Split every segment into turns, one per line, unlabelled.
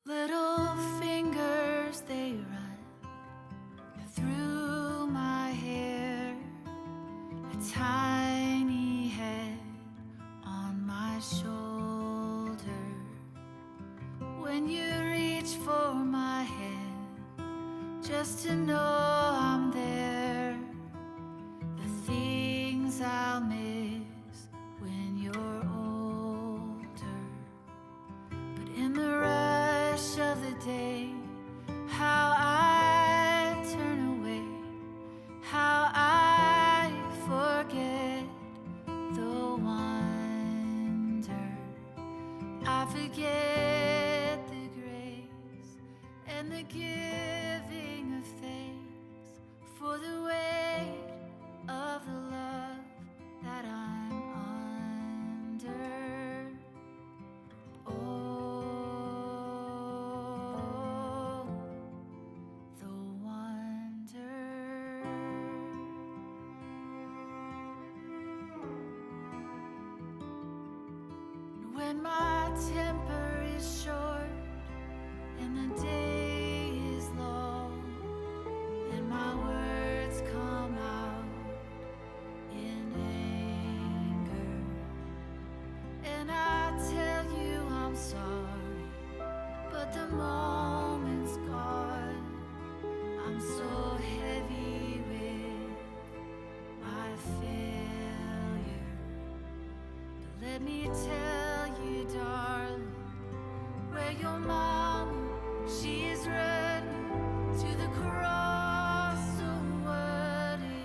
Little fingers, they run through my hair, a tiny head on my shoulder. When you reach for my hand, just to know I'm there, the things I'll miss when you're older. But in the rush of the day, how I turn away, how I forget the wonder. I forget the grace and the giving of thanks for the weight of the love that I'm under. Oh, the wonder. When my temper is short and the day is long, and my words come out in anger, and I tell you I'm sorry, but the moment's gone. I'm so heavy with my failure. But let me tell you, darling, where your mama, she is running to the cross. Oh, what a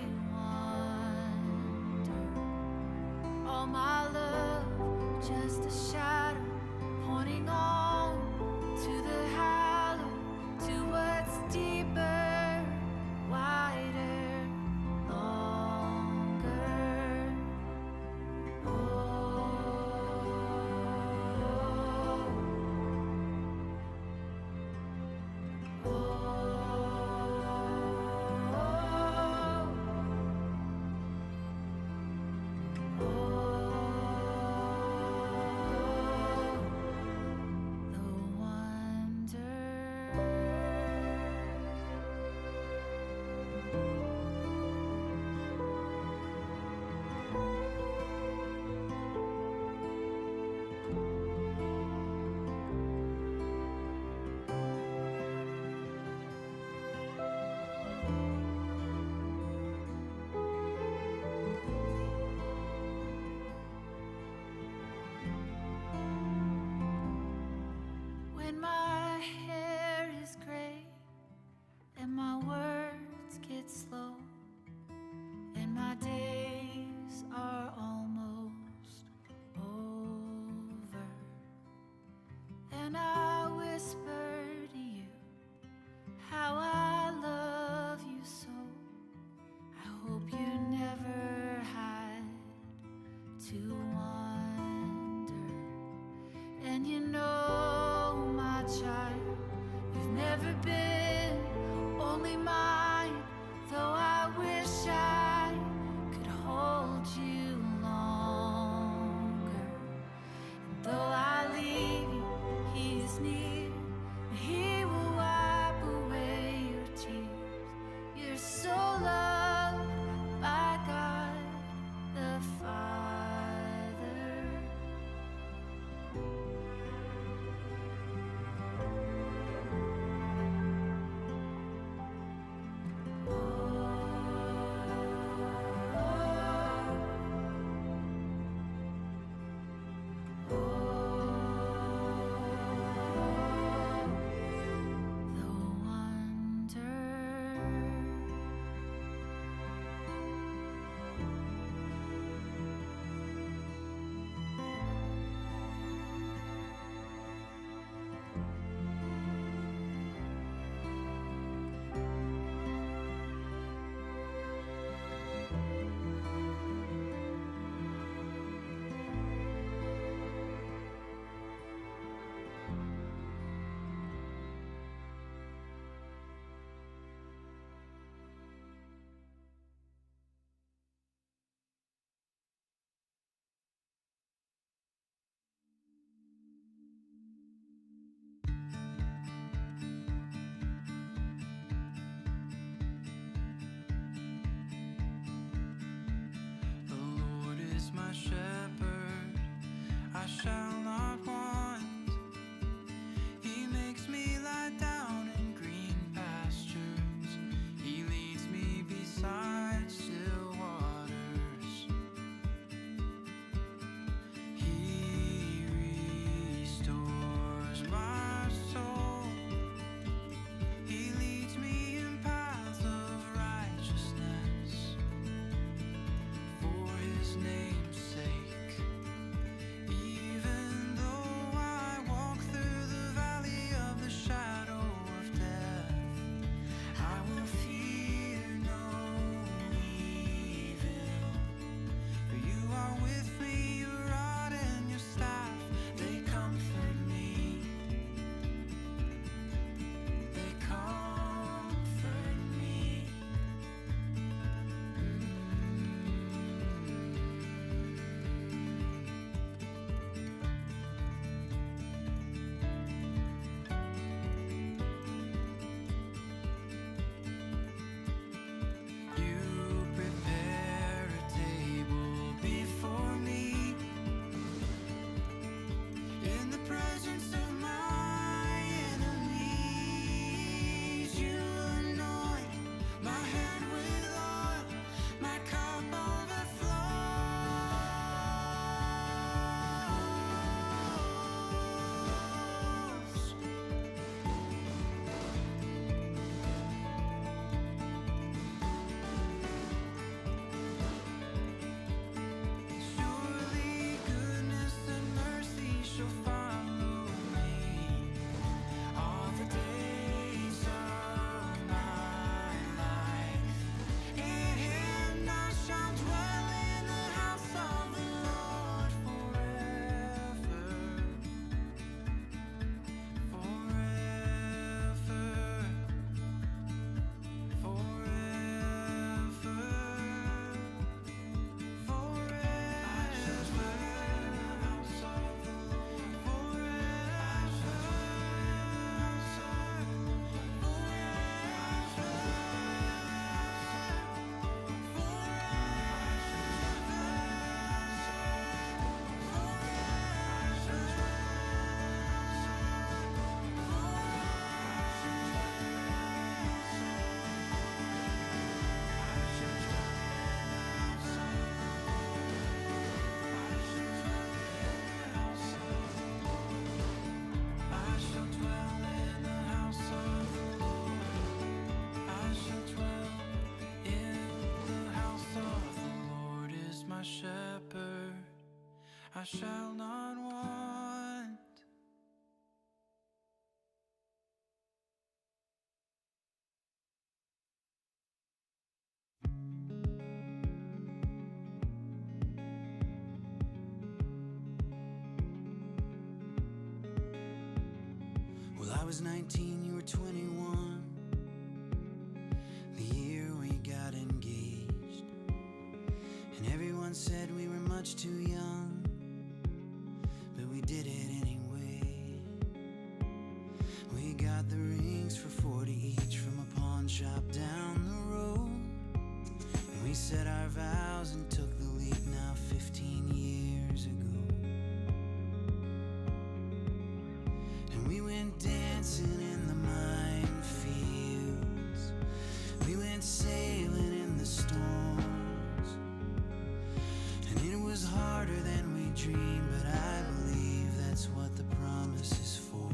wonder. All my love, just a shadow pointing on to the hollow, to what's deeper, wider, longer. Oh, the wonder. When my hair is gray and my words get slow and my days are almost over, and I whisper to you how I love you so, I hope you never had to wonder. And you know, my child, you've never been only mine, though I wish I could hold you longer. And though I leave you, he is near, he will wipe away your tears. You're so loved by God the Father. shepherd, I shall not want. Well, I was 19, you were 21, the year we got engaged, and everyone said we were much too young, but we did it anyway. We got the rings for 40 each from a pawn shop down the road, and we said our vows and took the leap now 15 years ago. And we went dancing in the minefields, we went sailing in the storms, and it was harder than we dreamed, but I believe that's what the promise is for.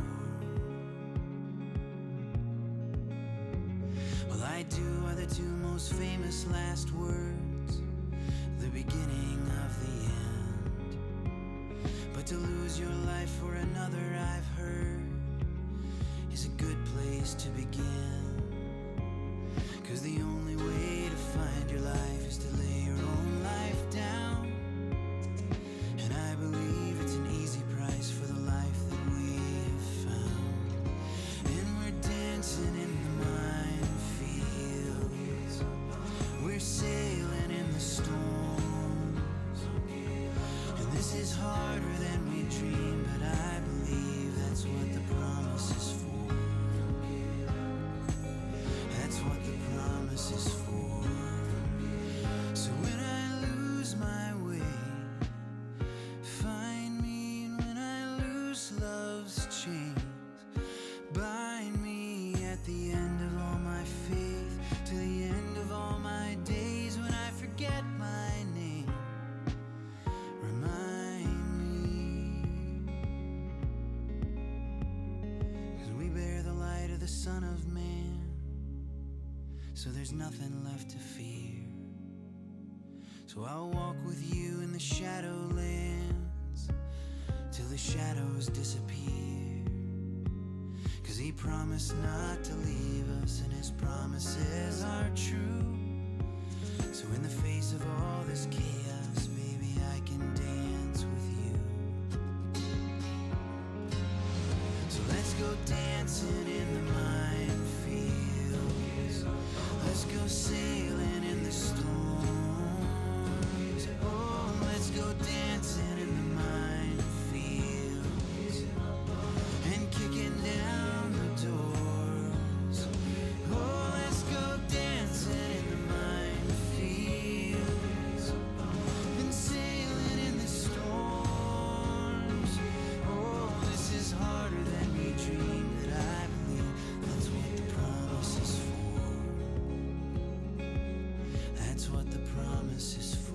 Well, I do are the two most famous last words, the beginning of the end. But to lose your life for another, I've heard, is a good place to begin. 'Cause the only way to find your life is to lay your own life down, and I believe it's an easy price for the life that we have found. And we're dancing in the minefields, we're sailing in the storms, and this is harder than we dreamed, but I believe that's what the promise is for. That's what the promise is for. So when I lose my way, find me, and when I lose love's chains, bind me at the end of all my faith, to the end of all my days. When I forget my name, remind me, 'cause we bear the light of the Son of Man, so there's nothing left to fear. So I'll walk with you in the shadowlands till the shadows disappear, 'cause he promised not to leave us, and his promises are true. So in the face of all this chaos, baby, I can dance with you. So let's go dancing in the minefields, let's go sailing in the storms. Oh, let's go dancing in the minefields and kicking down the doors. Oh, let's go dancing in the minefields and sailing in the storms. Oh, this is harder than we dreamed, but I believe that's what the promise is for. That's what the promise is for.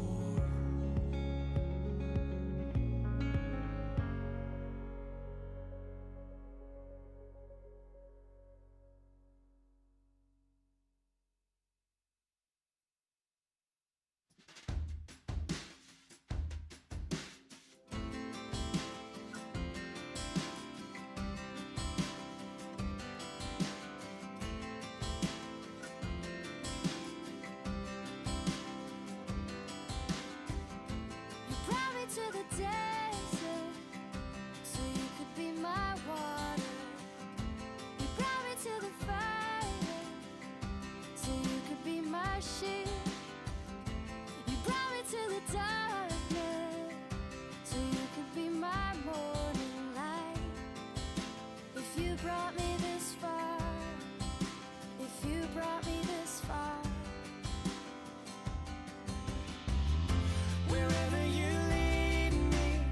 You brought me to the desert so you could be my water. You brought me to the fire so you could be my shield. You brought me to the darkness so you could be my morning light. If you brought me this far, if you brought me this far,
Wherever you lead me,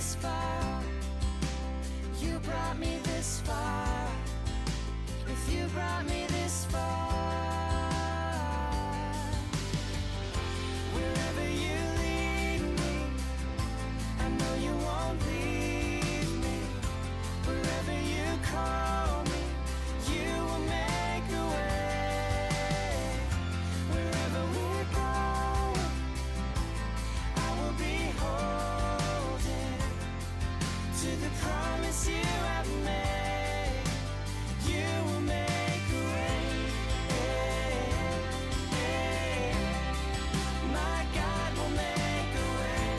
this far, you brought me this far. If you brought me this far, wherever you lead me, I know you won't leave me. Wherever you call me, you will make a way. Wherever we're going, I will be holding to the promise you have made. You will make a way. My God will make a way.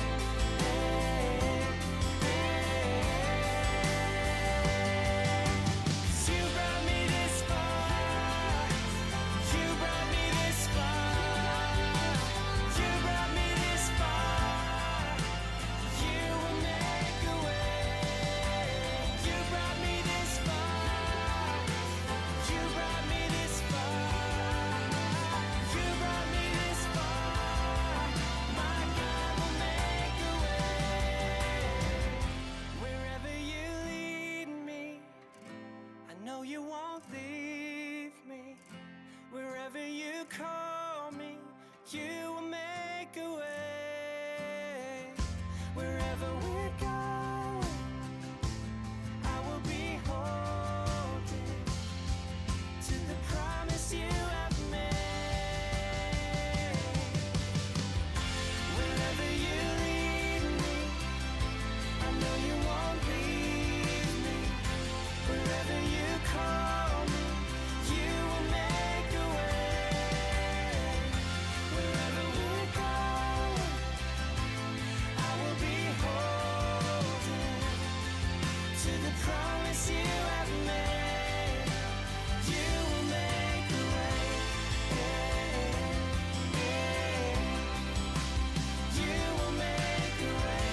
You brought me this far. You brought me this far. You brought me this far. You will make a way. You brought me this far. You brought me this far. You brought me this far. My God will make a way. Wherever you lead me, I know you won't leave me. Wherever you call me, you will make a way. Wherever we're going, I will be holding to the promise you have made. Wherever you lead me, I know you won't leave me. Wherever you call me, you will make a way. Wherever we're going, I will be holding to the promise you have made. You will make a way. You will make a way.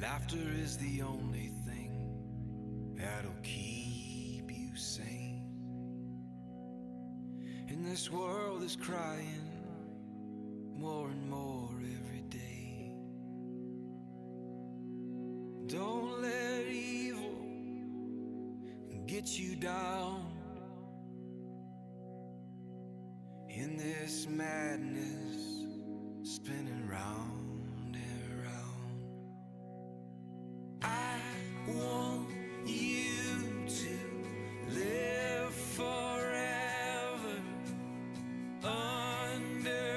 Laughter is the only thing that'll keep you sane. And this world is crying more and more every day. Don't let evil get you down in this madness spinning round and round. I want you to live forever underneath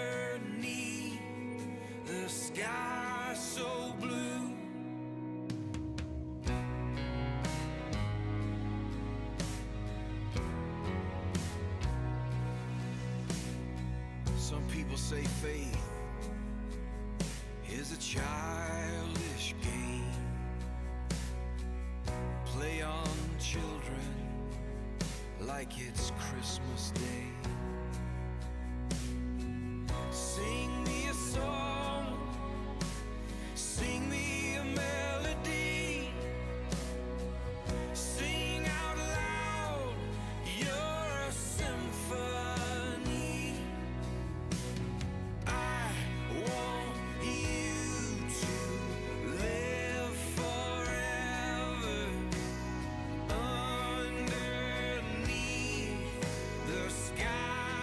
the sky so blue. Some people say faith is a childish game. Play on children like it's Christmas Day. Sing me a song, sing me a melody, sing out loud your symphony. I want you to live forever underneath the sky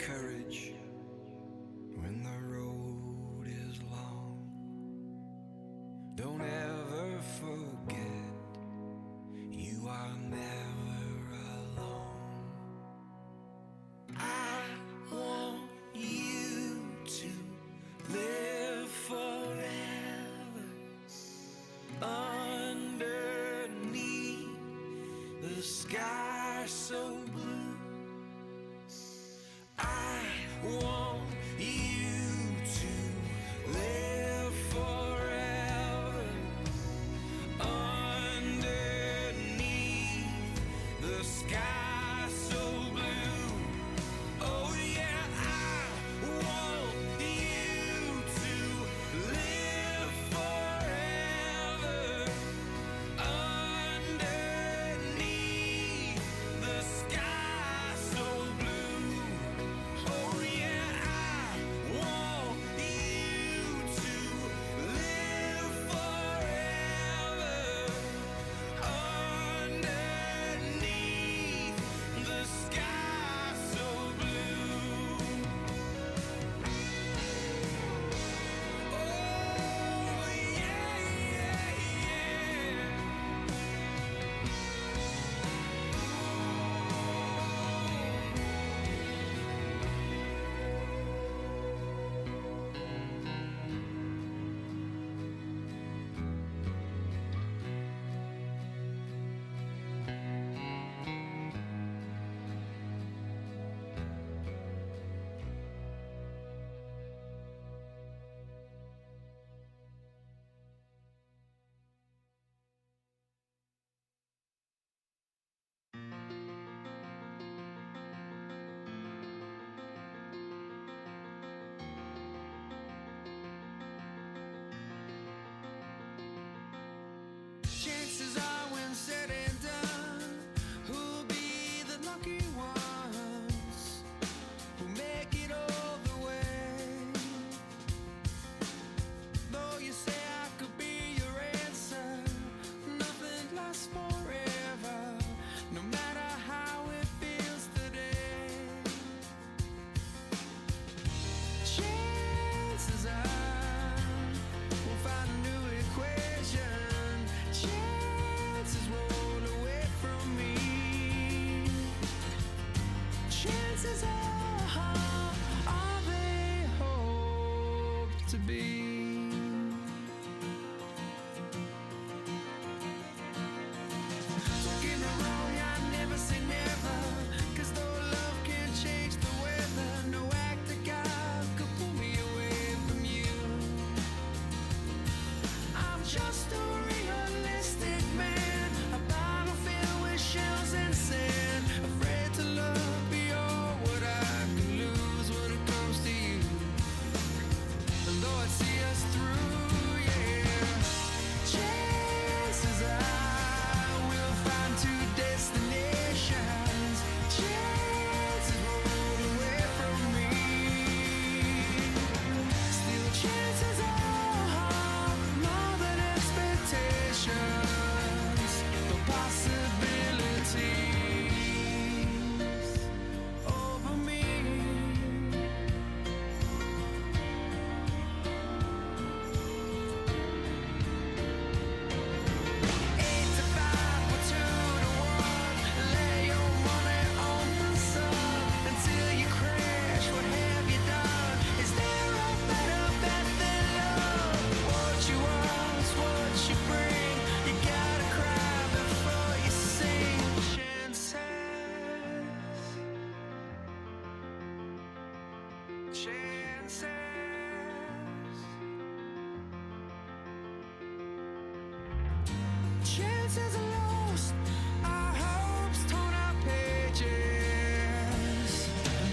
courage when the road is long. Don't ever forget you are never alone. I want you to live forever underneath the sky so blue. I want you to live forever underneath the sky so blue. Oh yeah, I want you to live forever underneath the sky so blue. Oh yeah, I want you to live forever underneath the sky so blue. Oh yeah, yeah, yeah. Chances are when said and done, who'll be the lucky ones who make it all the way? Though you say I could be your answer, nothing lasts forever, no matter how it feels today. Chances are we'll find a new equation. Chances roll away from me. Chances are they hope to be. Don't get me wrong, I never say never, 'cause though love can change the weather, no act of God could pull me away from you. I'm just a realistic man, a bottle filled with shells and sand, afraid to love beyond what I can lose when it comes to you. And though I'd see us through, yeah, chances are we'll find two destinations. Chances roll away from me. Still chances are more than expectations, the possibilities over me. 8 to 5 or 2 to 1. Lay your money on the sun until you crash. What have you done? Is there a better bet than love? What you are is what you bring. You gotta cry before you sing. Chances. Chances are lost, our hopes torn out pages.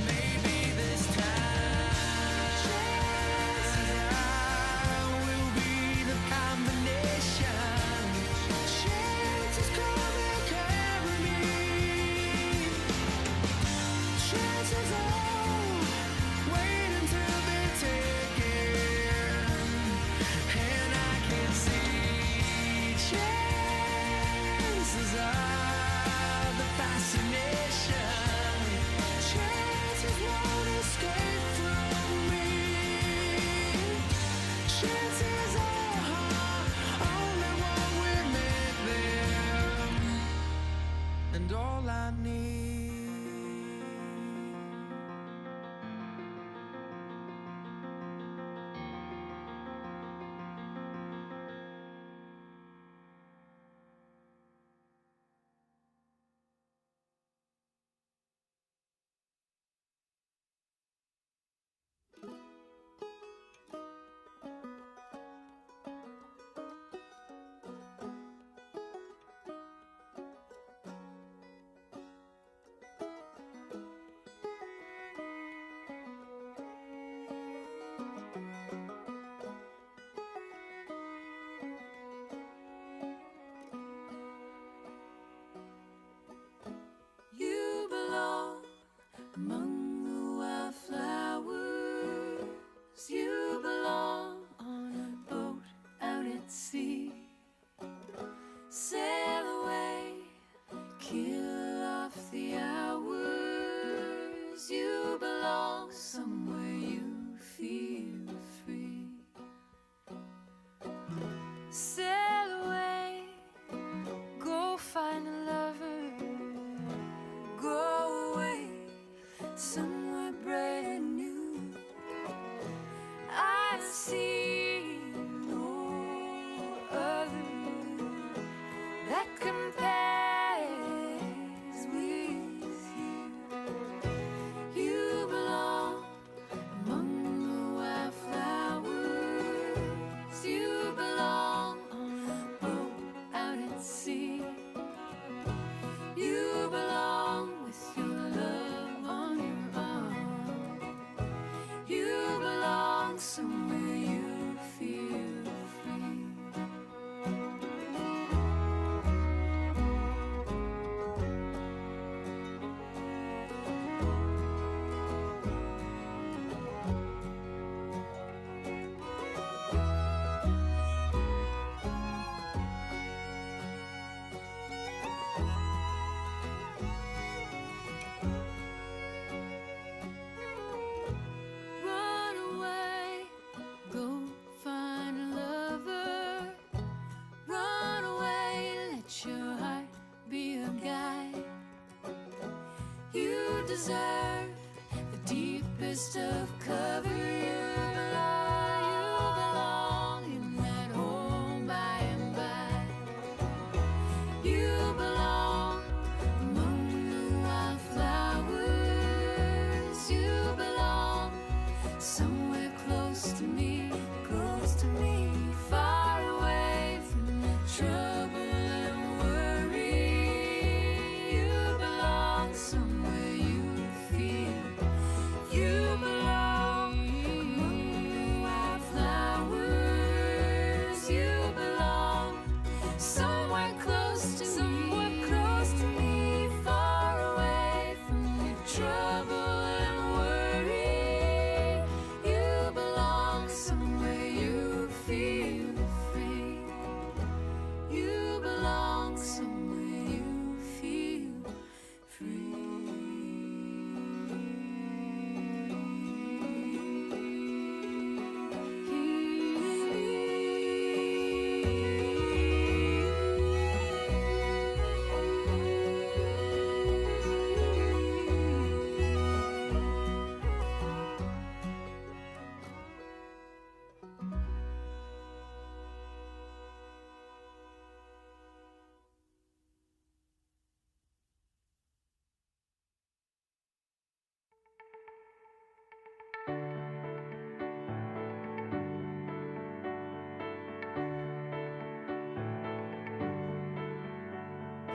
Maybe this time, chances are will be the combination. Chances come and carry me. Chances are wait until they're taken, and I can see chances are. chances are only what we make there, and all I need.
You belong among the wildflowers. You belong on a boat out at sea. Sail away, kill off the hours. You belong somewhere you feel free. Sail away, go find a lover. Go away, somewhere brand new. I see no other that compares with you. You belong among the wildflowers. You belong on a boat out at sea. You belong with your love on your arm. You belong somewhere you feel free. Run away, go find a lover. Run away, let your heart be a guide. You deserve the deepest of cover. You belong in that home by and by. You belong among the wildflowers. You belong somewhere close to me, far away from the trouble and worry. You belong somewhere you feel. You belong among the wildflowers. You belong somewhere close to me, far away from the trouble and worry. You belong somewhere you feel free. You belong somewhere you feel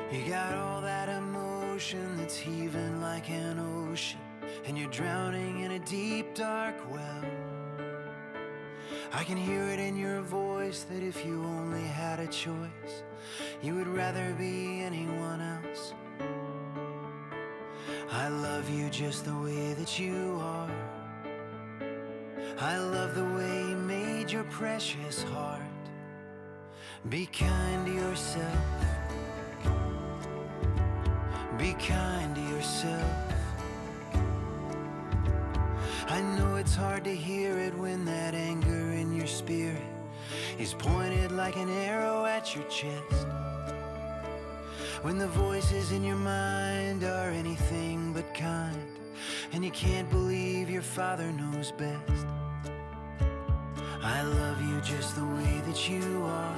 You got all that emotion that's heaving like an ocean, and you're drowning in a deep, dark well. I can hear it in your voice that if you only had a choice, you would rather be anyone else. I love you just the way that you are. I love the way you made your precious heart. Be kind to yourself. Be kind to yourself. I know it's hard to hear it when that anger in your spirit is pointed like an arrow at your chest. When the voices in your mind are anything but kind, and you can't believe your father knows best. I love you just the way that you are.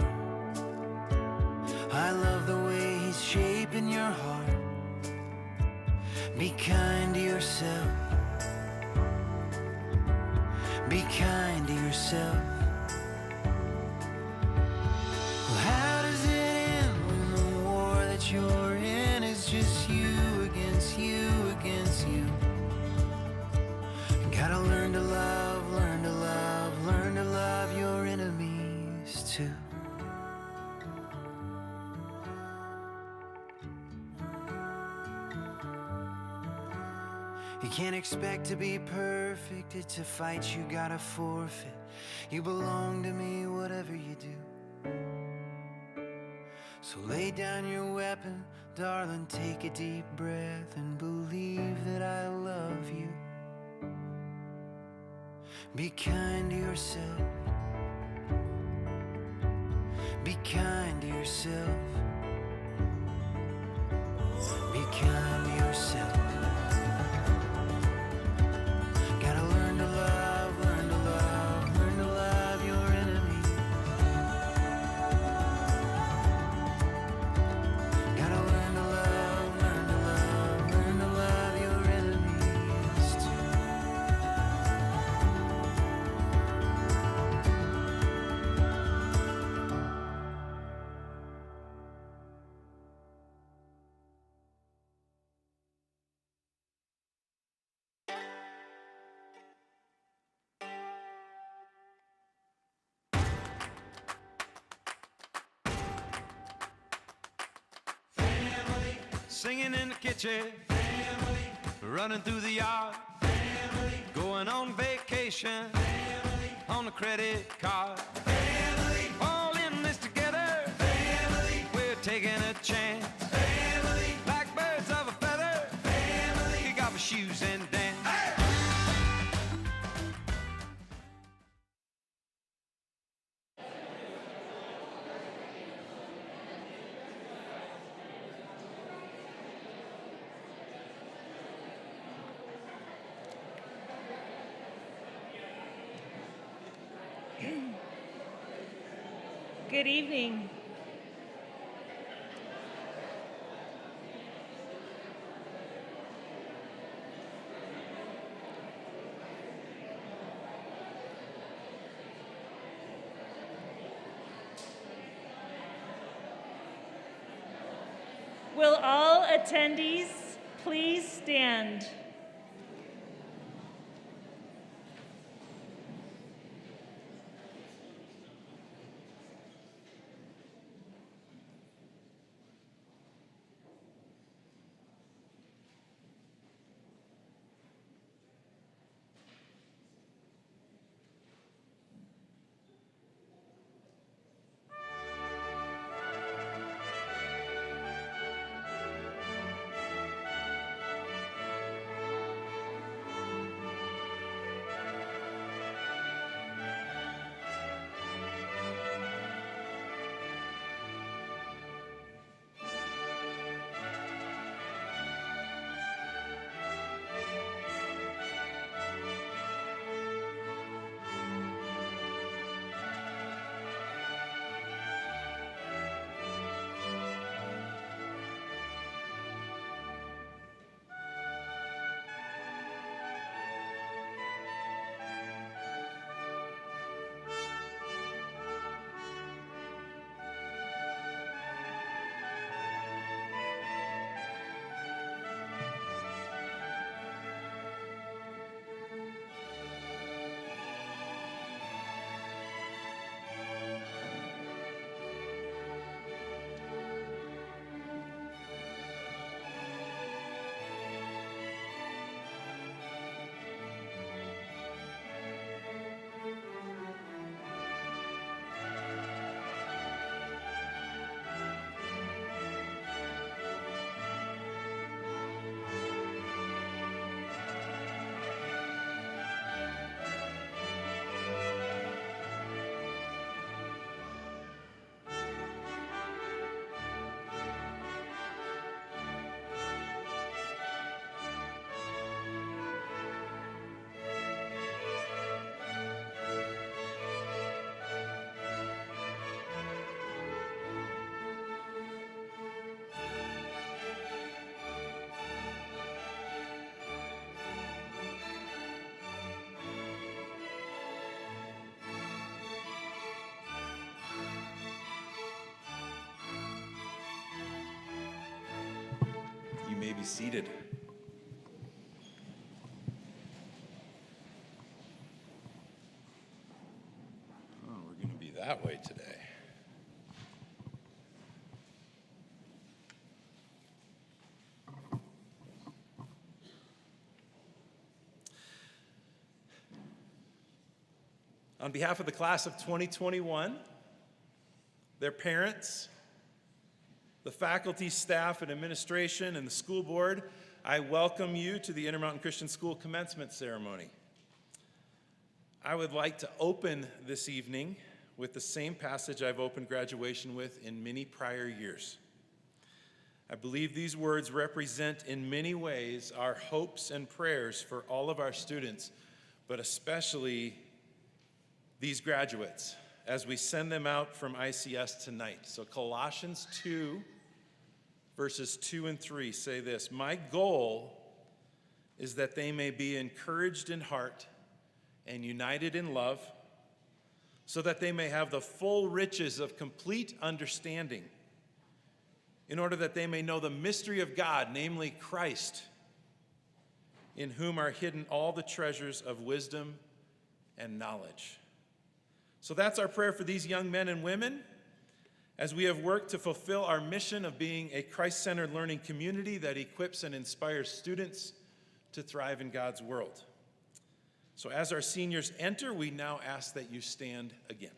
I love the way he's shaping your heart. Be kind to yourself. Be kind to yourself. Well, how does it end when the war that you're in is just you against you against you? You gotta learn to love, learn to love, learn to love your enemies too. You can't expect to be perfect. It's a fight you gotta forfeit. You belong to me, whatever you do. So lay down your weapon, darling, take a deep breath and believe that I love you. Be kind to yourself. Be kind to yourself. Be kind to yourself. Gotta learn to love, learn to love, learn to love your enemy. Gotta learn to love, learn to love, learn to love your enemies too.
Singing in the kitchen, family. Running through the yard, family. Going on vacation, family. On a credit card, family. All in this together, family. We're taking a chance, family. Like birds of a feather, family. Kick off your shoes and dance. Hey!
Good evening. Will all attendees please stand?
may be seated. Oh, we're going to be that way today. On behalf of the class of 2021, their parents, the faculty, staff, and administration, and the school board, I welcome you to the Intermountain Christian School commencement ceremony. I would like to open this evening with the same passage I've opened graduation with in many prior years. I believe these words represent in many ways our hopes and prayers for all of our students, but especially these graduates as we send them out from ICS tonight. So Colossians 2, verses 2 and 3 say this: "My goal is that they may be encouraged in heart and united in love, so that they may have the full riches of complete understanding, in order that they may know the mystery of God, namely Christ, in whom are hidden all the treasures of wisdom and knowledge." So that's our prayer for these young men and women as we have worked to fulfill our mission of being a Christ-centered learning community that equips and inspires students to thrive in God's world. So as our seniors enter, we now ask that you stand again.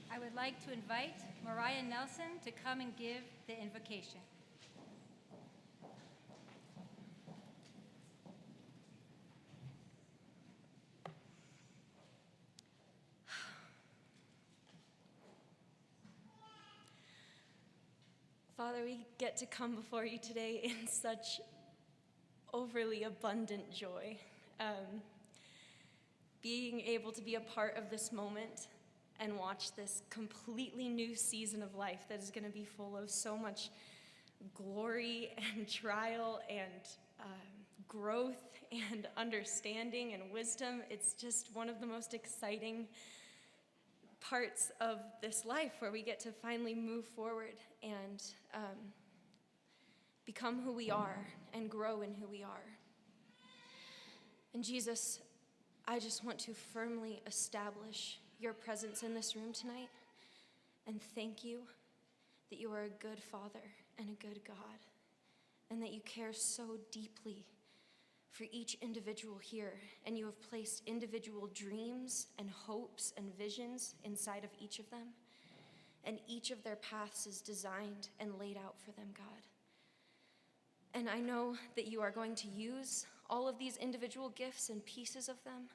I would like to invite Mariah Nelson to come and give the invocation.
Father, we get to come before you today in such overly abundant joy. Being able to be a part of this moment and watch this completely new season of life that is going to be full of so much glory and trial and growth and understanding and wisdom. It's just one of the most exciting parts of this life where we get to finally move forward and become who we are and grow in who we are. And Jesus, I just want to firmly establish your presence in this room tonight, and thank you that you are a good Father and a good God, and that you care so deeply for each individual here, and you have placed individual dreams and hopes and visions inside of each of them, and each of their paths is designed and laid out for them, God. And I know that you are going to use all of these individual gifts and pieces of them.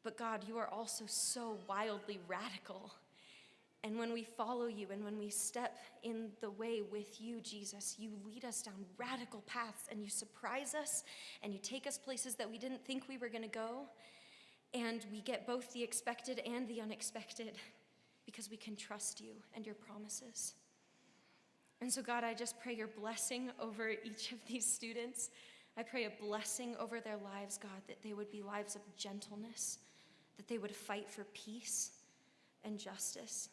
But God, you are also so wildly radical. And when we follow you and when we step in the way with you, Jesus, you lead us down radical paths and you surprise us and you take us places that we didn't think we were going to go. And we get both the expected and the unexpected because we can trust you and your promises. And so, God, I just pray your blessing over each of these students. I pray a blessing over their lives, God, that they would be lives of gentleness, that they would fight for peace and justice,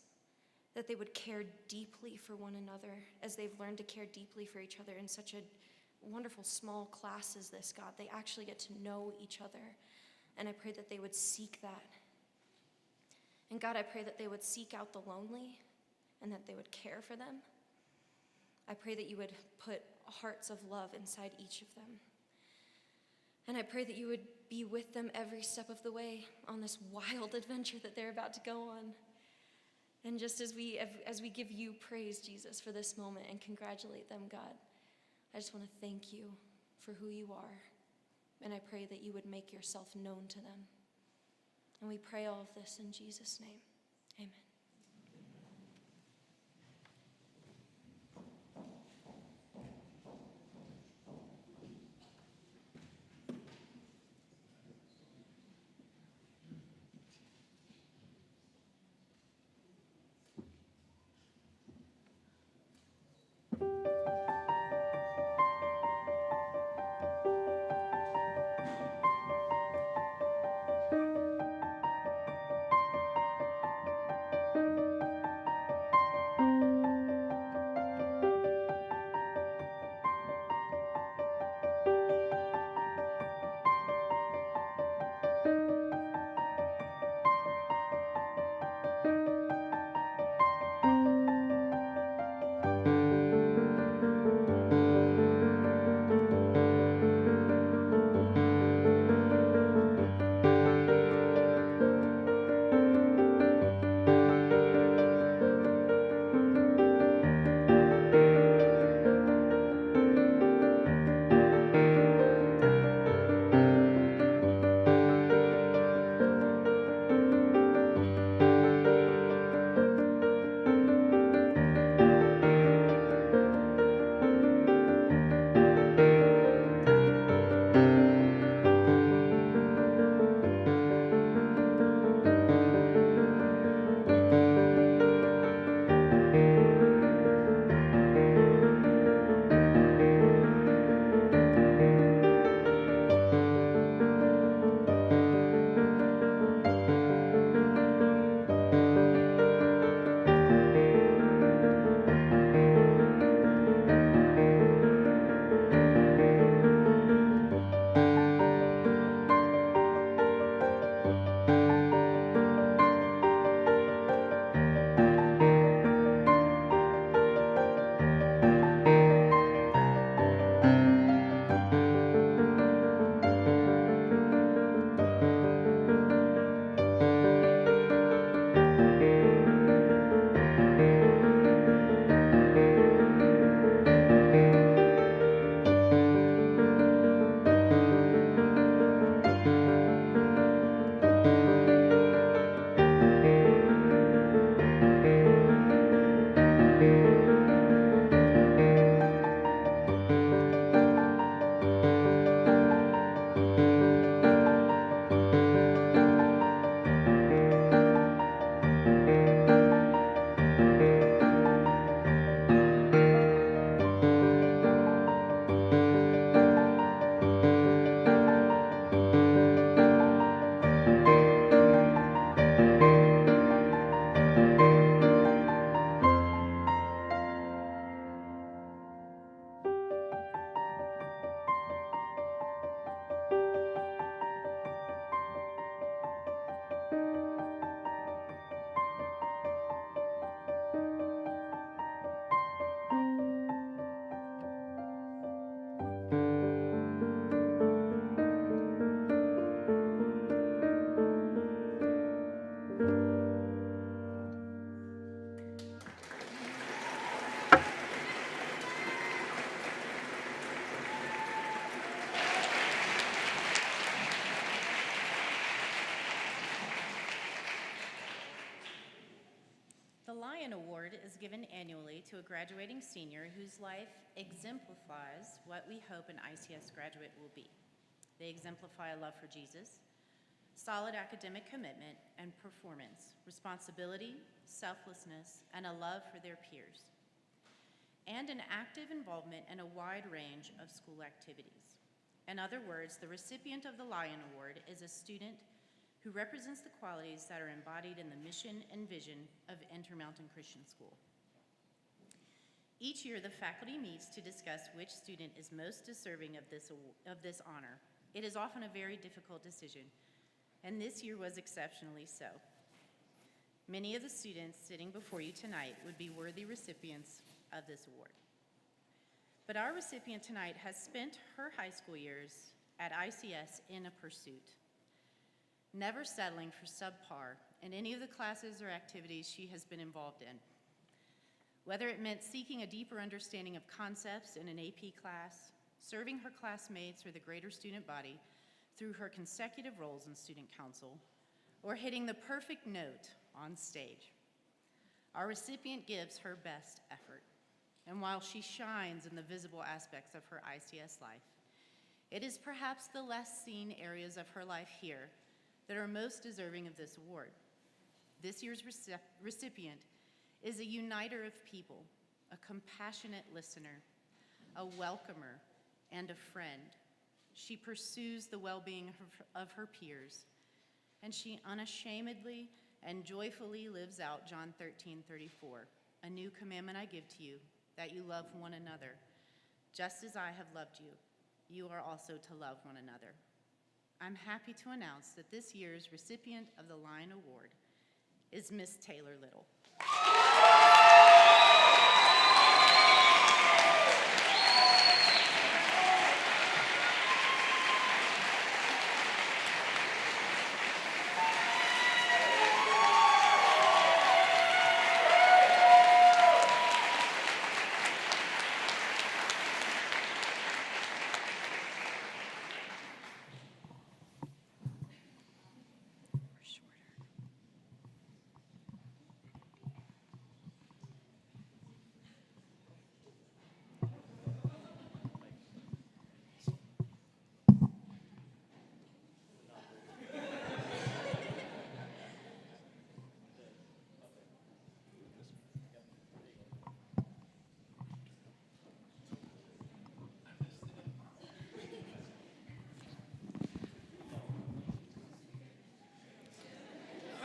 that they would care deeply for one another as they've learned to care deeply for each other in such a wonderful small class as this, God. They actually get to know each other, and I pray that they would seek that. And God, I pray that they would seek out the lonely and that they would care for them. I pray that you would put hearts of love inside each of them. And I pray that you would be with them every step of the way on this wild adventure that they're about to go on. And just as we give you praise, Jesus, for this moment and congratulate them, God, I just want to thank you for who you are. And I pray that you would make yourself known to them. And we pray all of this in Jesus' name. Amen.
Award is given annually to a graduating senior whose life exemplifies what we hope an ICS graduate will be. They exemplify a love for Jesus, solid academic commitment and performance, responsibility, selflessness, and a love for their peers, and an active involvement in a wide range of school activities. In other words, the recipient of the Lion Award is a student who represents the qualities that are embodied in the mission and vision of Intermountain Christian School. Each year, the faculty meets to discuss which student is most deserving of this honor. It is often a very difficult decision, and this year was exceptionally so. Many of the students sitting before you tonight would be worthy recipients of this award. But our recipient tonight has spent her high school years at ICS in a pursuit, never settling for subpar in any of the classes or activities she has been involved in. Whether it meant seeking a deeper understanding of concepts in an AP class, serving her classmates or the greater student body through her consecutive roles in student council, or hitting the perfect note on stage. Our recipient gives her best effort, and while she shines in the visible aspects of her ICS life, it is perhaps the less seen areas of her life here that are most deserving of this award. This year's recipient is a uniter of people, a compassionate listener, a welcomer, and a friend. She pursues the well-being of her peers, and she unashamedly and joyfully lives out John 13:34. A new commandment I give to you, that you love one another. Just as I have loved you, you are also to love one another. I'm happy to announce that this year's recipient of the Lion Award is Miss Taylor Little.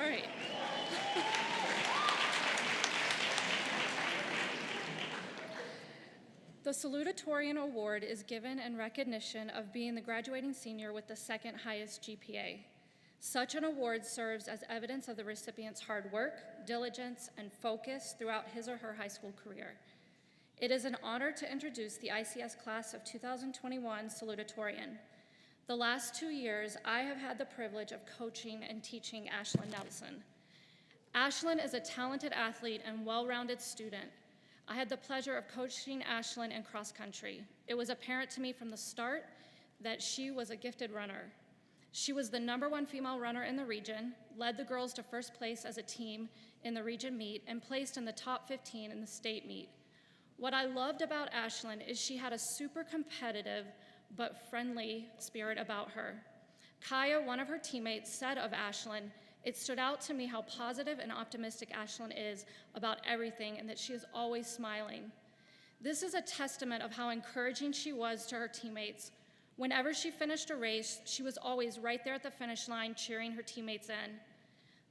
All right. The Salutatorian Award is given in recognition of being the graduating senior with the second highest GPA. Such an award serves as evidence of the recipient's hard work, diligence, and focus throughout his or her high school career. It is an honor to introduce the ICS class of 2021 Salutatorian. The last 2 years, I have had the privilege of coaching and teaching Ashlyn Nelson. Ashlyn is a talented athlete and well-rounded student. I had the pleasure of coaching Ashlyn in cross country. It was apparent to me from the start that she was a gifted runner. She was the #1 female runner in the region, led the girls to first place as a team in the region meet, and placed in the top 15 in the state meet. What I loved about Ashlyn is she had a super competitive but friendly spirit about her. Kaya, one of her teammates, said of Ashlyn, "It stood out to me how positive and optimistic Ashlyn is about everything and that she is always smiling." This is a testament of how encouraging she was to her teammates. Whenever she finished a race, she was always right there at the finish line cheering her teammates in.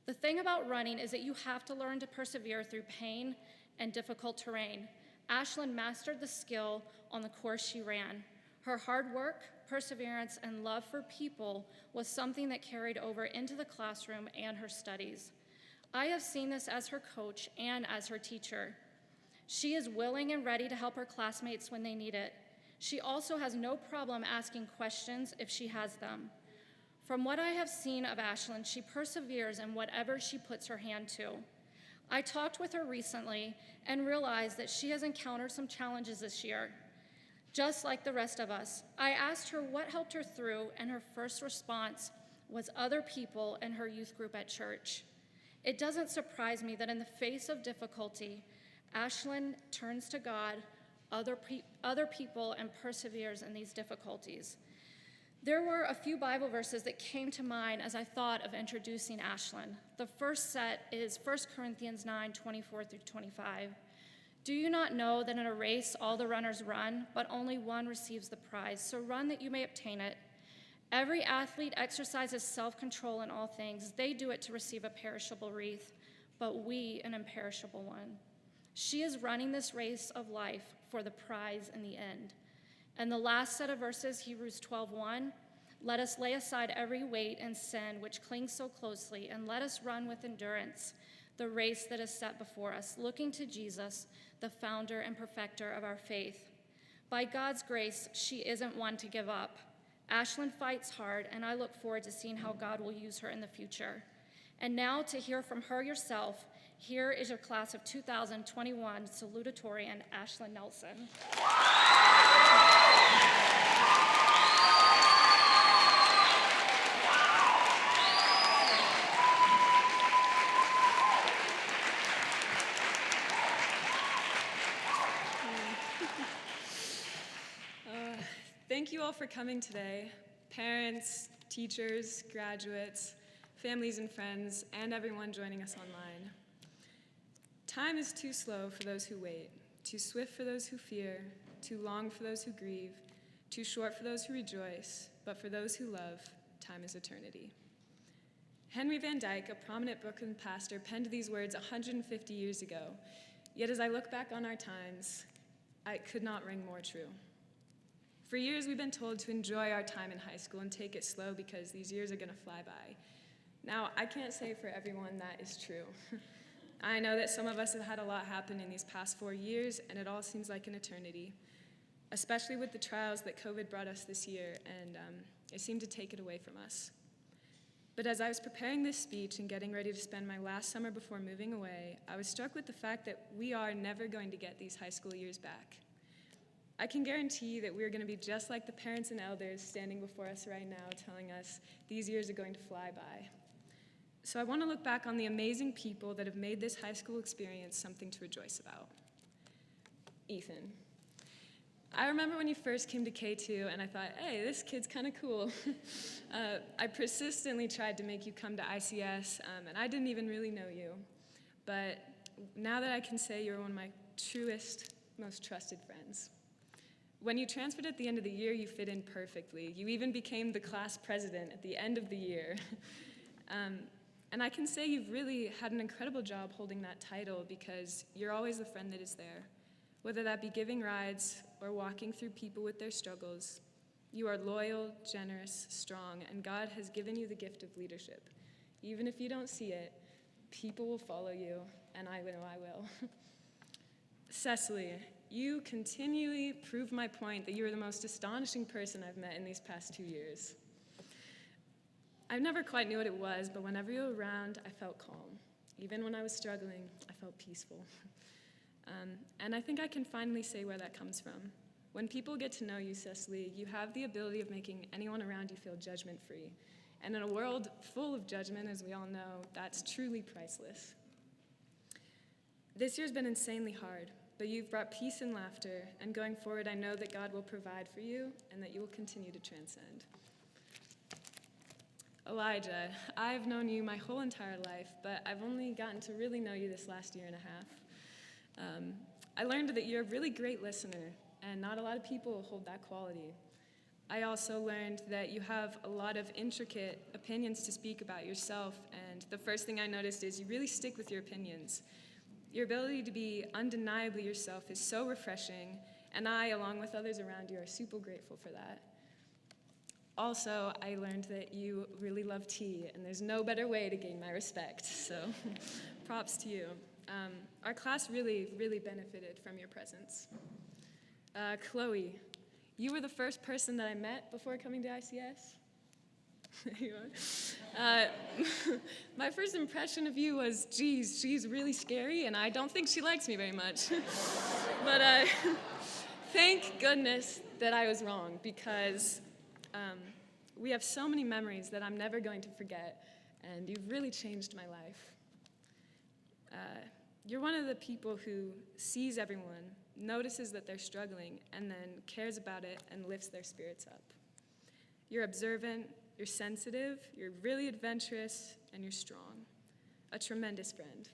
The thing about running is that you have to learn to persevere through pain and difficult terrain. Ashlyn mastered the skill on the course she ran. Her hard work, perseverance, and love for people was something that carried over into the classroom and her studies. I have seen this as her coach and as her teacher. She is willing and ready to help her classmates when they need it. She also has no problem asking questions if she has them. From what I have seen of Ashlyn, she perseveres in whatever she puts her hand to. I talked with her recently and realized that she has encountered some challenges this year. Just like the rest of us, I asked her what helped her through, and her first response was other people in her youth group at church. It doesn't surprise me that in the face of difficulty, Ashlyn turns to God, other people, and perseveres in these difficulties. There were a few Bible verses that came to mind as I thought of introducing Ashlyn. The first set is 1 Corinthians 9:24 through 25. Do you not know that in a race all the runners run, but only one receives the prize? So run that you may obtain it. Every athlete exercises self-control in all things. They do it to receive a perishable wreath, but we an imperishable one. She is running this race of life for the prize in the end. And the last set of verses, Hebrews 12:1, let us lay aside every weight and sin which clings so closely, and let us run with endurance the race that is set before us, looking to Jesus, the founder and perfecter of our faith. By God's grace, she isn't one to give up. Ashlyn fights hard, and I look forward to seeing how God will use her in the future. And now to hear from her yourself, here is your class of 2021 salutatorian, Ashlyn Nelson.
Thank you all for coming today, parents, teachers, graduates, families and friends, and everyone joining us online. Time is too slow for those who wait, too swift for those who fear, too long for those who grieve, too short for those who rejoice, but for those who love, time is eternity. Henry Van Dyke, a prominent Brooklyn pastor, penned these words 150 years ago. Yet as I look back on our times, it could not ring more true. For years, we've been told to enjoy our time in high school and take it slow because these years are going to fly by. Now, I can't say for everyone that is true. I know that some of us have had a lot happen in these past 4 years, and it all seems like an eternity, especially with the trials that COVID brought us this year, and it seemed to take it away from us. But as I was preparing this speech and getting ready to spend my last summer before moving away, I was struck with the fact that we are never going to get these high school years back. I can guarantee that we're going to be just like the parents and elders standing before us right now telling us these years are going to fly by. So I want to look back on the amazing people that have made this high school experience something to rejoice about. Ethan. I remember when you first came to K2 and I thought, hey, this kid's kind of cool. I persistently tried to make you come to ICS, and I didn't even really know you. But now that I can say you're one of my truest, most trusted friends. When you transferred at the end of the year, you fit in perfectly. You even became the class president at the end of the year. And I can say you've really had an incredible job holding that title because you're always the friend that is there. Whether that be giving rides or walking through people with their struggles, you are loyal, generous, strong, and God has given you the gift of leadership. Even if you don't see it, people will follow you, and I know I will. Cecily, you continually prove my point that you are the most astonishing person I've met in these past 2 years. I never quite knew what it was, but whenever you were around, I felt calm. Even when I was struggling, I felt peaceful. And I think I can finally say where that comes from. When people get to know you, Cecily, you have the ability of making anyone around you feel judgment-free. And in a world full of judgment, as we all know, that's truly priceless. This year's been insanely hard, but you've brought peace and laughter, and going forward, I know that God will provide for you and that you will continue to transcend. Elijah, I've known you my whole entire life, but I've only gotten to really know you this last year and a half. I learned that you're a really great listener, and not a lot of people hold that quality. I also learned that you have a lot of intricate opinions to speak about yourself, and the first thing I noticed is you really stick with your opinions. Your ability to be undeniably yourself is so refreshing, and I, along with others around you, are super grateful for that. Also, I learned that you really love tea, and there's no better way to gain my respect, so props to you. Our class really, really benefited from your presence. Chloe, you were the first person that I met before coming to ICS. There you are. My first impression of you was, geez, she's really scary, and I don't think she likes me very much. But thank goodness that I was wrong, because we have so many memories that I'm never going to forget, and you've really changed my life. You're one of the people who sees everyone, notices that they're struggling, and then cares about it and lifts their spirits up. You're observant, you're sensitive, you're really adventurous, and you're strong. A tremendous friend.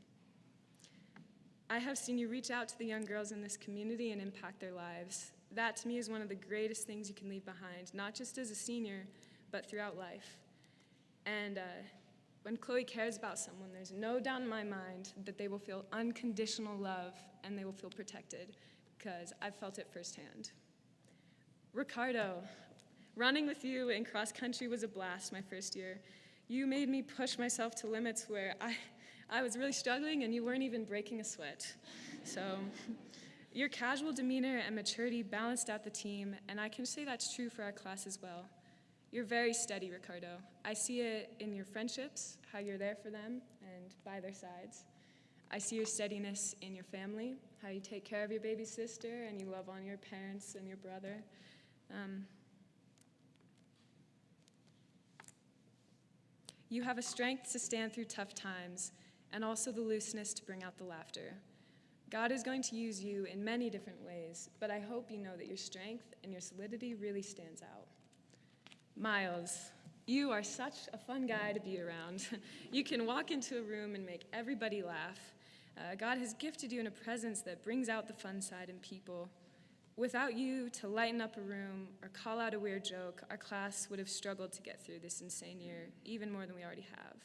I have seen you reach out to the young girls in this community and impact their lives. That, to me, is one of the greatest things you can leave behind, not just as a senior, but throughout life. And when Chloe cares about someone, there's no doubt in my mind that they will feel unconditional love and they will feel protected, because I've felt it firsthand. Ricardo, running with you in cross country was a blast my first year. You made me push myself to limits where I was really struggling and you weren't even breaking a sweat. So your casual demeanor and maturity balanced out the team, and I can say that's true for our class as well. You're very steady, Ricardo. I see it in your friendships, how you're there for them and by their sides. I see your steadiness in your family, how you take care of your baby sister and you love on your parents and your brother. You have a strength to stand through tough times and also the looseness to bring out the laughter. God is going to use you in many different ways, but I hope you know that your strength and your solidity really stands out. Miles, you are such a fun guy to be around. You can walk into a room and make everybody laugh. God has gifted you in a presence that brings out the fun side in people. Without you to lighten up a room or call out a weird joke, our class would have struggled to get through this insane year, even more than we already have.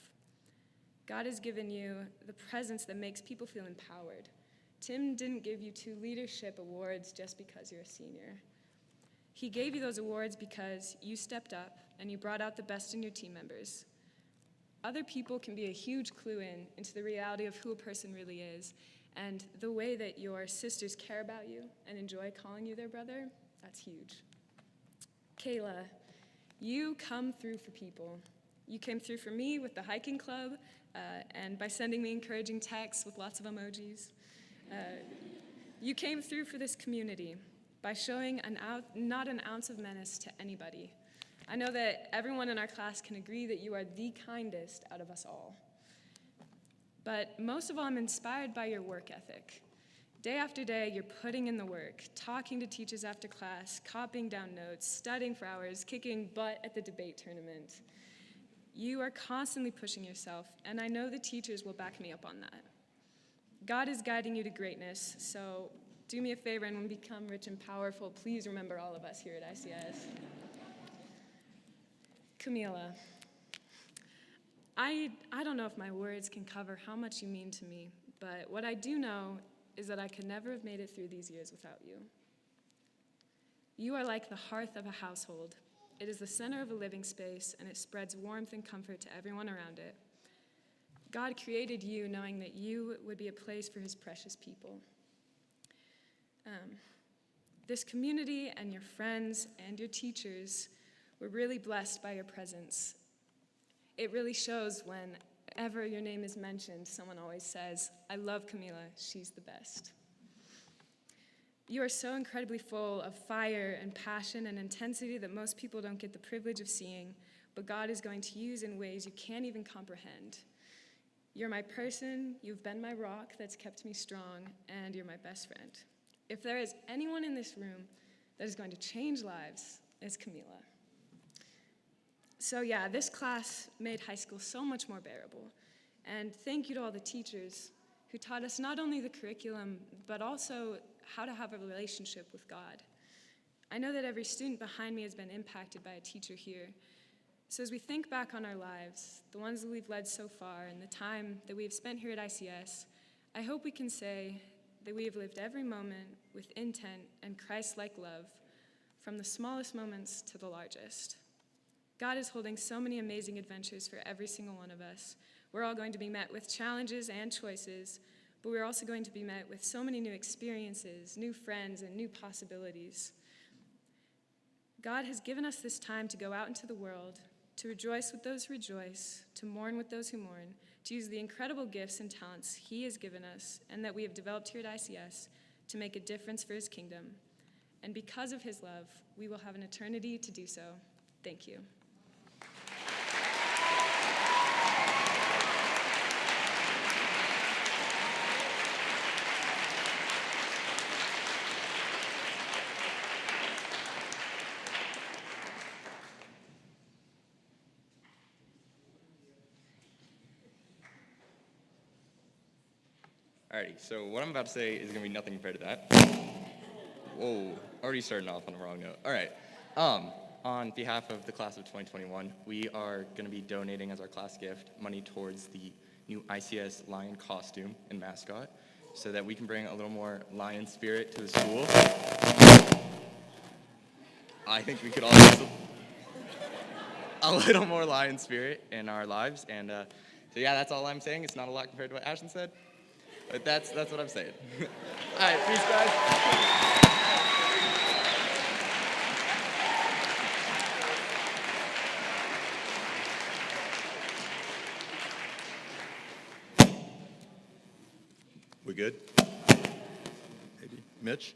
God has given you the presence that makes people feel empowered. Tim didn't give you 2 leadership awards just because you're a senior. He gave you those awards because you stepped up and you brought out the best in your team members. Other people can be a huge clue into the reality of who a person really is, and the way that your sisters care about you and enjoy calling you their brother, that's huge. Kayla, you come through for people. You came through for me with the hiking club and by sending me encouraging texts with lots of emojis. You came through for this community by showing not an ounce of menace to anybody. I know that everyone in our class can agree that you are the kindest out of us all. But most of all, I'm inspired by your work ethic. Day after day, you're putting in the work, talking to teachers after class, copying down notes, studying for hours, kicking butt at the debate tournament. You are constantly pushing yourself, and I know the teachers will back me up on that. God is guiding you to greatness, so do me a favor, and when we become rich and powerful, please remember all of us here at ICS. Camila, I don't know if my words can cover how much you mean to me, but what I do know is that I could never have made it through these years without you. You are like the hearth of a household. It is the center of a living space, and it spreads warmth and comfort to everyone around it. God created you knowing that you would be a place for his precious people. This community and your friends and your teachers were really blessed by your presence. It really shows whenever your name is mentioned, someone always says, "I love Camila, she's the best." You are so incredibly full of fire and passion and intensity that most people don't get the privilege of seeing, but God is going to use in ways you can't even comprehend. You're my person, you've been my rock that's kept me strong, and you're my best friend. If there is anyone in this room that is going to change lives, it's Camila. So yeah, this class made high school so much more bearable. And thank you to all the teachers who taught us not only the curriculum, but also how to have a relationship with God. I know that every student behind me has been impacted by a teacher here. So as we think back on our lives, the ones that we've led so far, and the time that we have spent here at ICS, I hope we can say that we have lived every moment with intent and Christ-like love, from the smallest moments to the largest. God is holding so many amazing adventures for every single one of us. We're all going to be met with challenges and choices, but we're also going to be met with so many new experiences, new friends, and new possibilities. God has given us this time to go out into the world, to rejoice with those who rejoice, to mourn with those who mourn, to use the incredible gifts and talents he has given us and that we have developed here at ICS to make a difference for his kingdom. And because of his love, we will have an eternity to do so. Thank you.
Alrighty, so what I'm about to say is going to be nothing compared to that. Whoa, already starting off on the wrong note. All right. On behalf of the class of 2021, we are going to be donating as our class gift money towards the new ICS lion costume and mascot so that we can bring a little more lion spirit to the school. I think we could all use a little more lion spirit in our lives. And so yeah, that's all I'm saying. It's not a lot compared to what Ashton said, but that's what I'm saying. All right, peace, guys.
We good? Maybe. Mitch?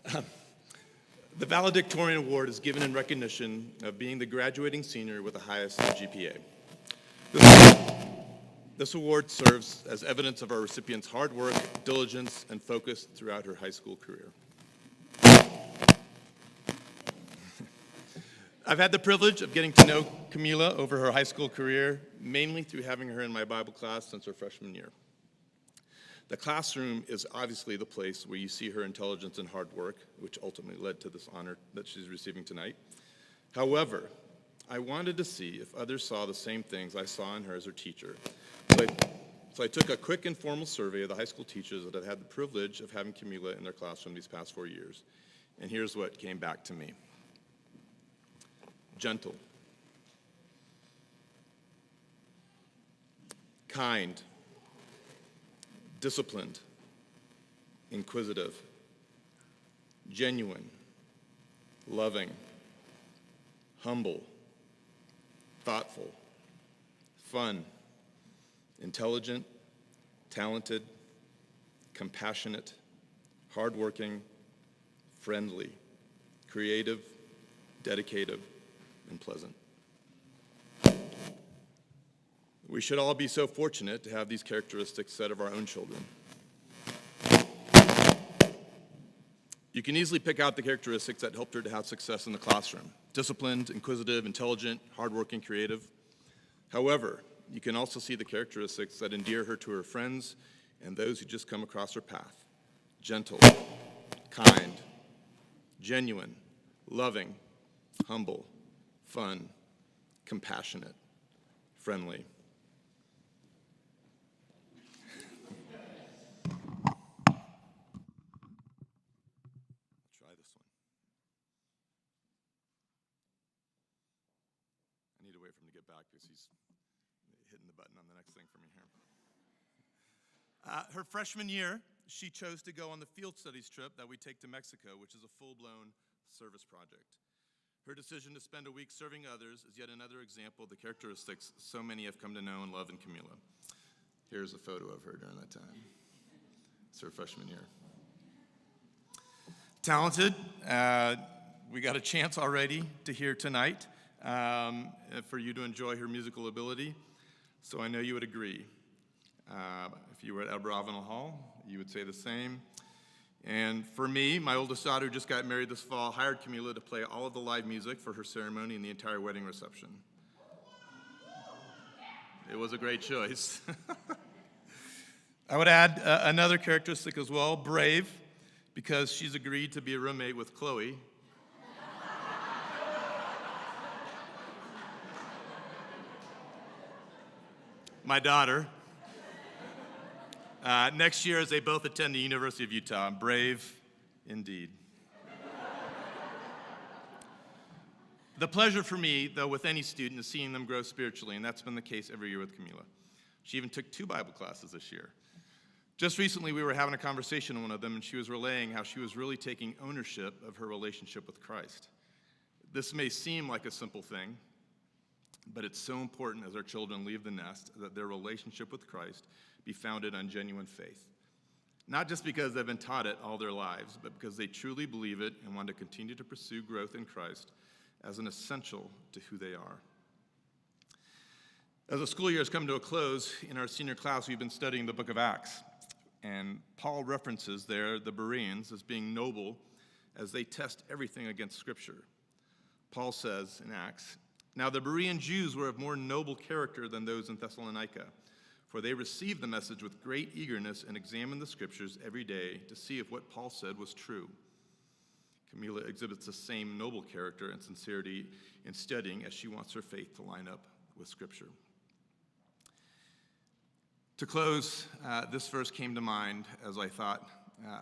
The valedictorian award is given in recognition of being the graduating senior with the highest GPA. This award serves as evidence of our recipient's hard work, diligence, and focus throughout her high school career. I've had the privilege of getting to know Camila over her high school career, mainly through having her in my Bible class since her freshman year. The classroom is obviously the place where you see her intelligence and hard work, which ultimately led to this honor that she's receiving tonight. However, I wanted to see if others saw the same things I saw in her as her teacher. So I took a quick informal survey of the high school teachers that have had the privilege of having Camila in their classroom these past 4 years. And here's what came back to me. Gentle, kind, disciplined, inquisitive, genuine, loving, humble, thoughtful, fun, intelligent, talented, compassionate, hardworking, friendly, creative, dedicated, and pleasant. We should all be so fortunate to have these characteristics said of our own children. You can easily pick out the characteristics that helped her to have success in the classroom: disciplined, inquisitive, intelligent, hardworking, creative. However, you can also see the characteristics that endear her to her friends and those who just come across her path: gentle, kind, genuine, loving, humble, fun, compassionate, friendly. Try this one. I need to wait for him to get back because he's hitting the button on the next thing for me here. Her freshman year, she chose to go on the field studies trip that we take to Mexico, which is a full-blown service project. Her decision to spend a week serving others is yet another example of the characteristics so many have come to know and love in Camila. Here's a photo of her during that time. It's her freshman year. Talented. We got a chance already to hear tonight for you to enjoy her musical ability, so I know you would agree. If you were at Abravanel Hall, you would say the same. And for me, my oldest daughter, who just got married this fall, hired Camila to play all of the live music for her ceremony and the entire wedding reception. It was a great choice. I would add another characteristic as well: brave, because she's agreed to be a roommate with Chloe. My daughter. Next year, as they both attend the University of Utah. Brave indeed. The pleasure for me, though, with any student is seeing them grow spiritually, and that's been the case every year with Camila. She even took 2 Bible classes this year. Just recently, we were having a conversation on one of them, and she was relaying how she was really taking ownership of her relationship with Christ. This may seem like a simple thing, but it's so important as our children leave the nest that their relationship with Christ be founded on genuine faith. Not just because they've been taught it all their lives, but because they truly believe it and want to continue to pursue growth in Christ as an essential to who they are. As the school year has come to a close, in our senior class, we've been studying the book of Acts. And Paul references there the Bereans as being noble as they test everything against Scripture. Paul says in Acts,
Now the Berean Jews were of more noble character than those in Thessalonica, for they received the message with great eagerness and examined the scriptures every day to see if what Paul said was true. Camilla exhibits the same noble character and sincerity in studying as she wants her faith to line up with Scripture. To close, this verse came to mind as I thought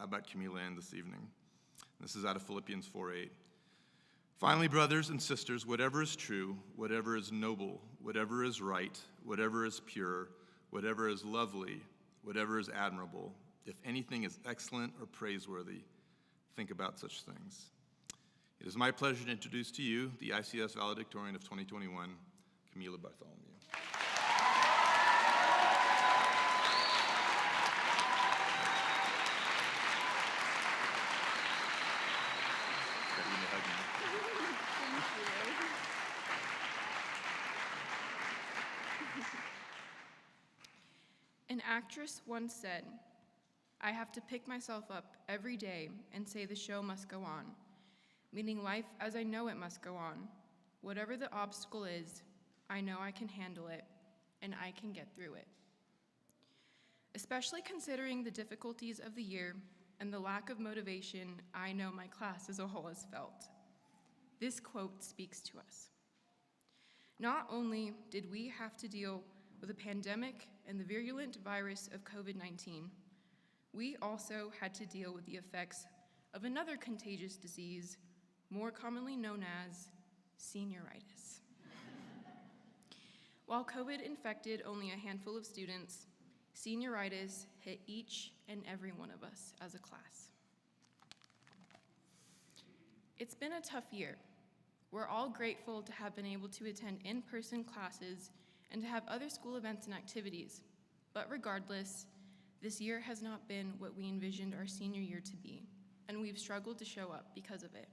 about Camilla Ann this evening. This is out of Philippians 4:8. Finally, brothers and sisters, whatever is true, whatever is noble, whatever is right, whatever is pure, whatever is lovely, whatever is admirable, if anything is excellent or praiseworthy, think about such things. It is my pleasure to introduce to you the ICS valedictorian of 2021, Camila Bartholomew.
An actress once said, "I have to pick myself up every day and say the show must go on, meaning life as I know it must go on. Whatever the obstacle is, I know I can handle it, and I can get through it." Especially considering the difficulties of the year and the lack of motivation I know my class as a whole has felt. This quote speaks to us. Not only did we have to deal with a pandemic and the virulent virus of COVID-19, we also had to deal with the effects of another contagious disease, more commonly known as senioritis. While COVID infected only a handful of students, senioritis hit each and every one of us as a class. It's been a tough year. We're all grateful to have been able to attend in-person classes and to have other school events and activities. But regardless, this year has not been what we envisioned our senior year to be, and we've struggled to show up because of it.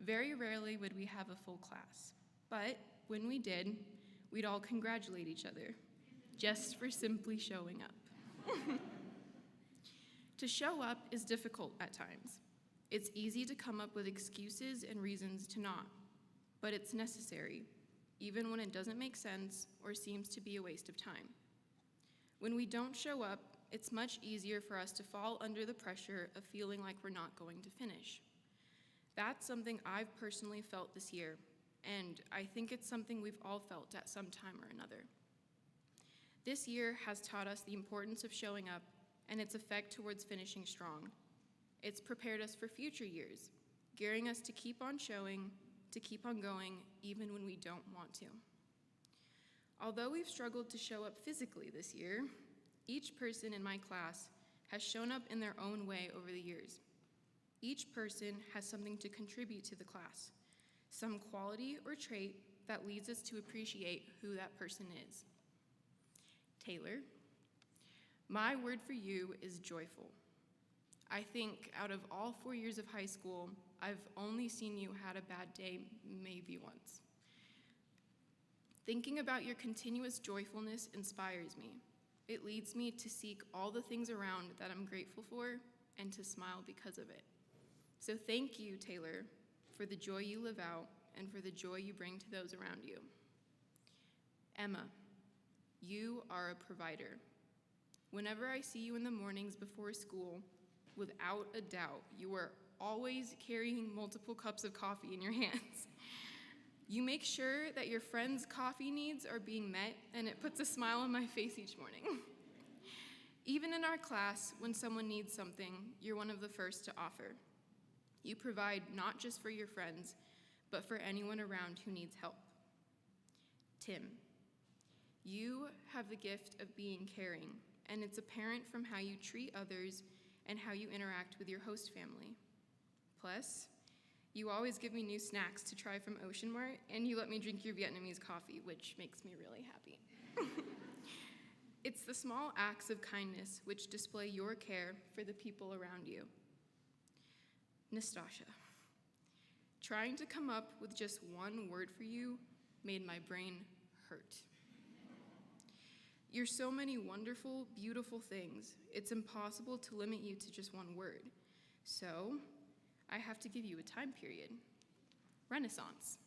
Very rarely would we have a full class, but when we did, we'd all congratulate each other, just for simply showing up. To show up is difficult at times. It's easy to come up with excuses and reasons to not, but it's necessary, even when it doesn't make sense or seems to be a waste of time. When we don't show up, it's much easier for us to fall under the pressure of feeling like we're not going to finish. That's something I've personally felt this year, and I think it's something we've all felt at some time or another. This year has taught us the importance of showing up and its effect towards finishing strong. It's prepared us for future years, gearing us to keep on showing, to keep on going, even when we don't want to. Although we've struggled to show up physically this year, each person in my class has shown up in their own way over the years. Each person has something to contribute to the class, some quality or trait that leads us to appreciate who that person is. Taylor, my word for you is joyful. I think out of all 4 years of high school, I've only seen you had a bad day maybe once. Thinking about your continuous joyfulness inspires me. It leads me to seek all the things around that I'm grateful for and to smile because of it. So thank you, Taylor, for the joy you live out and for the joy you bring to those around you. Emma, you are a provider. Whenever I see you in the mornings before school, without a doubt, you are always carrying multiple cups of coffee in your hands. You make sure that your friends' coffee needs are being met, and it puts a smile on my face each morning. Even in our class, when someone needs something, you're one of the first to offer. You provide not just for your friends, but for anyone around who needs help. Tim, you have the gift of being caring, and it's apparent from how you treat others and how you interact with your host family. Plus, you always give me new snacks to try from Ocean Mart, and you let me drink your Vietnamese coffee, which makes me really happy. It's the small acts of kindness which display your care for the people around you. Nastasha, trying to come up with just one word for you made my brain hurt. You're so many wonderful, beautiful things. It's impossible to limit you to just one word. So, I have to give you a time period. Renaissance.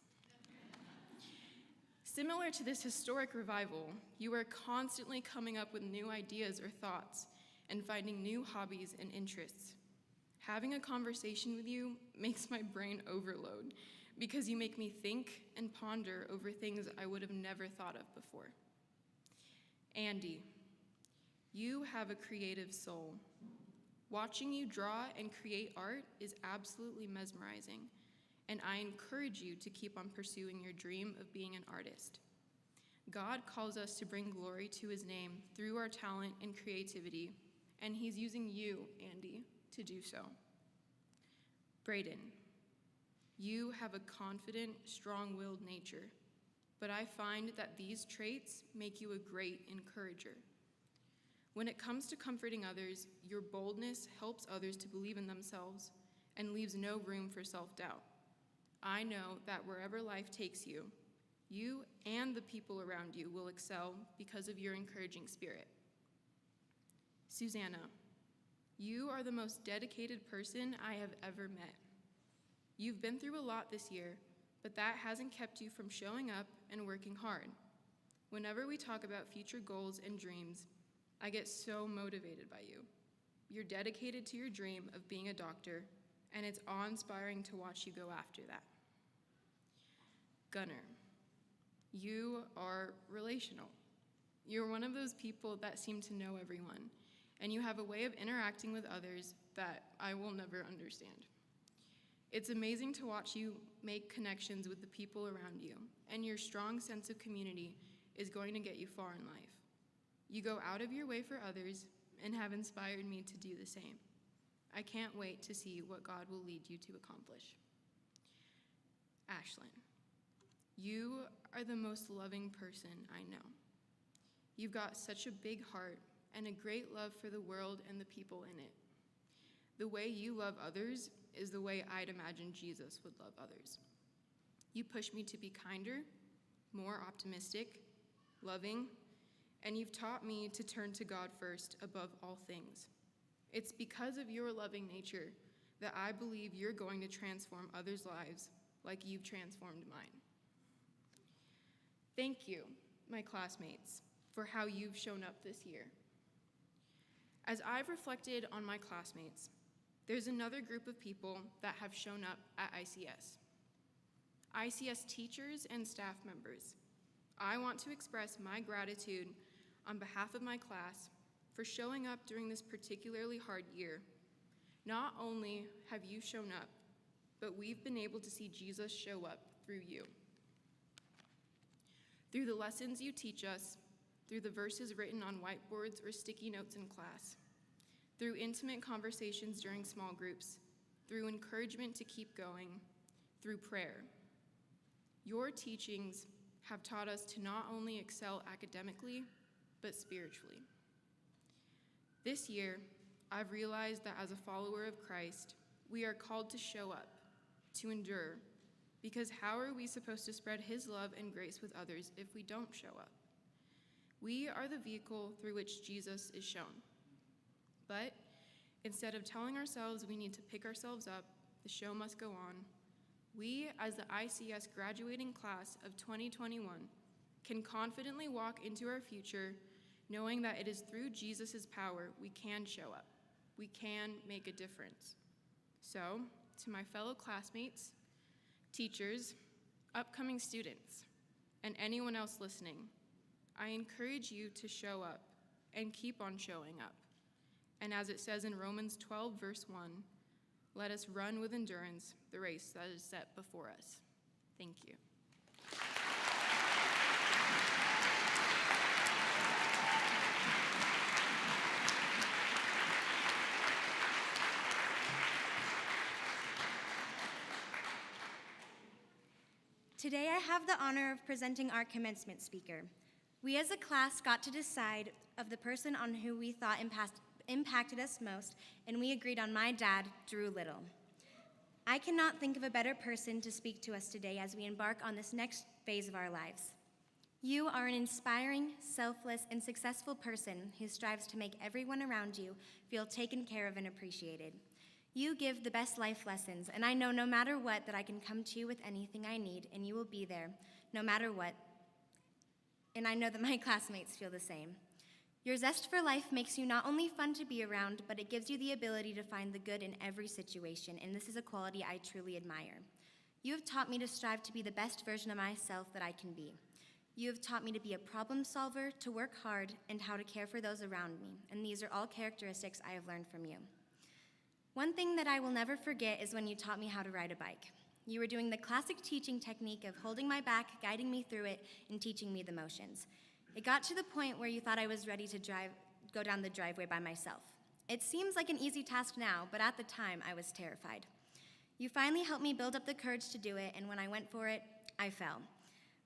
Similar to this historic revival, you are constantly coming up with new ideas or thoughts and finding new hobbies and interests. Having a conversation with you makes my brain overload because you make me think and ponder over things I would have never thought of before. Andy, you have a creative soul. Watching you draw and create art is absolutely mesmerizing, and I encourage you to keep on pursuing your dream of being an artist. God calls us to bring glory to his name through our talent and creativity, and he's using you, Andy, to do so. Brayden, you have a confident, strong-willed nature, but I find that these traits make you a great encourager. When it comes to comforting others, your boldness helps others to believe in themselves and leaves no room for self-doubt. I know that wherever life takes you, you and the people around you will excel because of your encouraging spirit. Susanna, you are the most dedicated person I have ever met. You've been through a lot this year, but that hasn't kept you from showing up and working hard. Whenever we talk about future goals and dreams, I get so motivated by you. You're dedicated to your dream of being a doctor, and it's awe-inspiring to watch you go after that. Gunnar, you are relational. You're one of those people that seem to know everyone, and you have a way of interacting with others that I will never understand. It's amazing to watch you make connections with the people around you, and your strong sense of community is going to get you far in life. You go out of your way for others and have inspired me to do the same. I can't wait to see what God will lead you to accomplish. Ashlyn, you are the most loving person I know. You've got such a big heart and a great love for the world and the people in it. The way you love others is the way I'd imagine Jesus would love others. You push me to be kinder, more optimistic, loving, and you've taught me to turn to God first above all things. It's because of your loving nature that I believe you're going to transform others' lives like you've transformed mine. Thank you, my classmates, for how you've shown up this year. As I've reflected on my classmates, there's another group of people that have shown up at ICS. ICS teachers and staff members. I want to express my gratitude on behalf of my class for showing up during this particularly hard year. Not only have you shown up, but we've been able to see Jesus show up through you. Through the lessons you teach us, through the verses written on whiteboards or sticky notes in class, through intimate conversations during small groups, through encouragement to keep going, through prayer. Your teachings have taught us to not only excel academically, but spiritually. This year, I've realized that as a follower of Christ, we are called to show up, to endure, because how are we supposed to spread his love and grace with others if we don't show up? We are the vehicle through which Jesus is shown. But instead of telling ourselves we need to pick ourselves up, the show must go on, we, as the ICS graduating class of 2021, can confidently walk into our future knowing that it is through Jesus' power we can show up. We can make a difference. So, to my fellow classmates, teachers, upcoming students, and anyone else listening, I encourage you to show up and keep on showing up. And as it says in Romans 12, verse 1, let us run with endurance the race that is set before us. Thank you.
Today I have the honor of presenting our commencement speaker. We as a class got to decide of the person on who we thought impacted us most, and we agreed on my dad, Drew Little. I cannot think of a better person to speak to us today as we embark on this next phase of our lives. You are an inspiring, selfless, and successful person who strives to make everyone around you feel taken care of and appreciated. You give the best life lessons, and I know no matter what that I can come to you with anything I need, and you will be there, no matter what. and I know that my classmates feel the same. Your zest for life makes you not only fun to be around, but it gives you the ability to find the good in every situation, and this is a quality I truly admire. You have taught me to strive to be the best version of myself that I can be. You have taught me to be a problem solver, to work hard, and how to care for those around me, and these are all characteristics I have learned from you. One thing that I will never forget is when you taught me how to ride a bike. You were doing the classic teaching technique of holding my back, guiding me through it, and teaching me the motions. It got to the point where you thought I was ready to go down the driveway by myself. It seems like an easy task now, but at the time, I was terrified. You finally helped me build up the courage to do it, and when I went for it, I fell.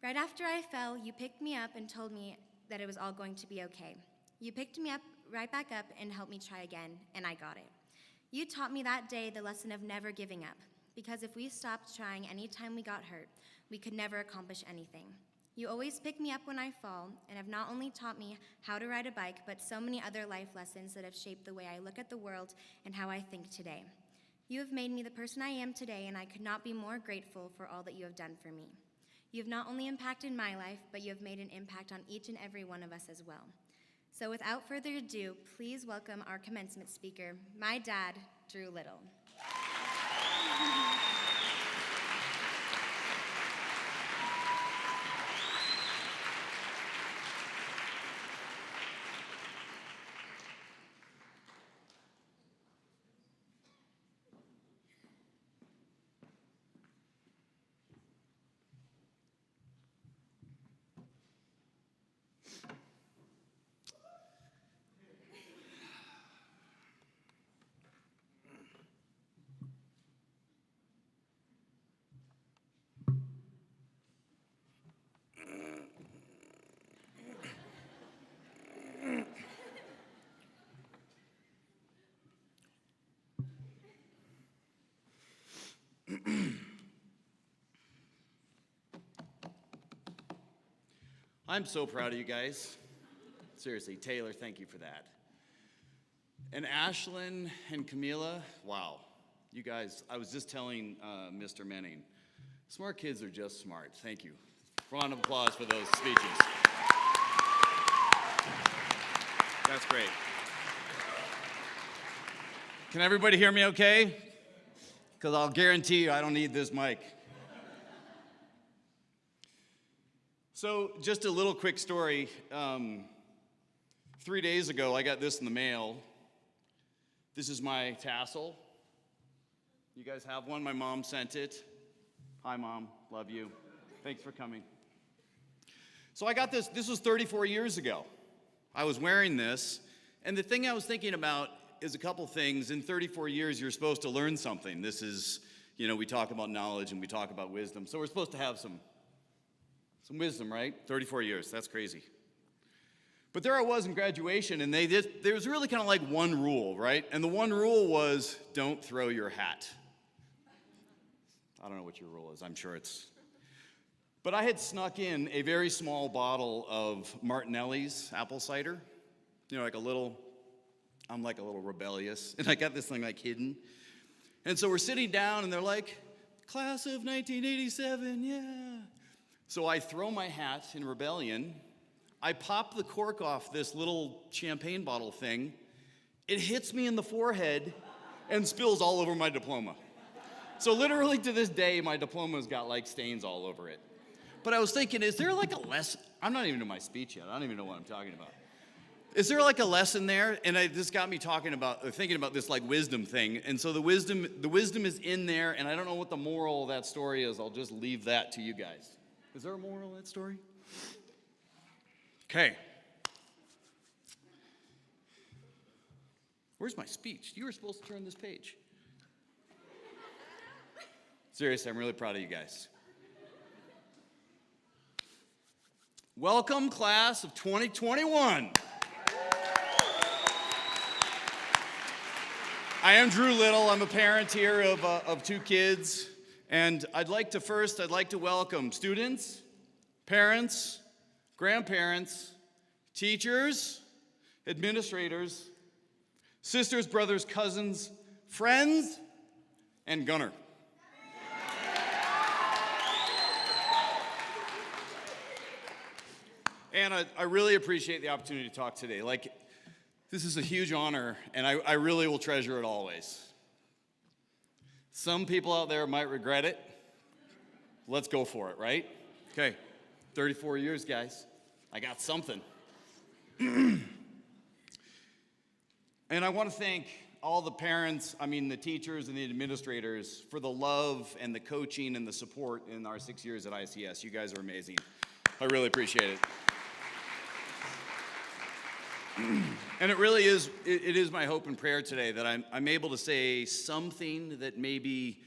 Right after I fell, you picked me up and told me that it was all going to be okay. You picked me up, right back up, and helped me try again, and I got it. You taught me that day the lesson of never giving up, because if we stopped trying any time we got hurt, we could never accomplish anything. You always pick me up when I fall, and have not only taught me how to ride a bike, but so many other life lessons that have shaped the way I look at the world and how I think today. You have made me the person I am today, and I could not be more grateful for all that you have done for me. You have not only impacted my life, but you have made an impact on each and every one of us as well. So without further ado, please welcome our commencement speaker, my dad, Drew Little.
I'm so proud of you guys. Seriously, Taylor, thank you for that. And Ashlyn and Camila, wow. You guys, I was just telling Mr. Menning, smart kids are just smart. Thank you. Round of applause for those speeches. That's great. Can everybody hear me okay? Because I'll guarantee you I don't need this mic. So just a little quick story. 3 days ago, I got this in the mail. This is my tassel. You guys have one? My mom sent it. Hi, Mom. Love you. Thanks for coming. So I got this. This was 34 years ago. I was wearing this. And the thing I was thinking about is a couple things. In 34 years, you're supposed to learn something. This is, we talk about knowledge and we talk about wisdom. So we're supposed to have some wisdom, right? 34 years, that's crazy. But there I was in graduation, and there was really kind of like one rule, right? And the one rule was, don't throw your hat. I don't know what your rule is, I'm sure it's... But I had snuck in a very small bottle of Martinelli's apple cider. I'm like a little rebellious, and I got this thing like hidden. And so we're sitting down, and they're like, class of 1987, yeah. So I throw my hat in rebellion. I pop the cork off this little champagne bottle thing. It hits me in the forehead and spills all over my diploma. So literally to this day, my diploma's got like stains all over it. But I was thinking, is there like a lesson? I'm not even in my speech yet. I don't even know what I'm talking about. Is there like a lesson there? And this got me thinking about this like wisdom thing. And so the wisdom is in there, and I don't know what the moral of that story is. I'll just leave that to you guys. Is there a moral in that story? Okay. Where's my speech? You were supposed to turn this page. Seriously, I'm really proud of you guys. Welcome, class of 2021. I am Drew Little. I'm a parent here of two kids. And I'd like to welcome students, parents, grandparents, teachers, administrators, sisters, brothers, cousins, friends, and Gunner. And I really appreciate the opportunity to talk today. Like, this is a huge honor, and I really will treasure it always. Some people out there might regret it. Let's go for it, right? Okay, 34 years, guys. I got something. And I want to thank all the parents, the teachers and the administrators for the love and the coaching and the support in our 6 years at ICS. You guys are amazing. I really appreciate it. And it really is, it is my hope and prayer today that I'm able to say something that maybe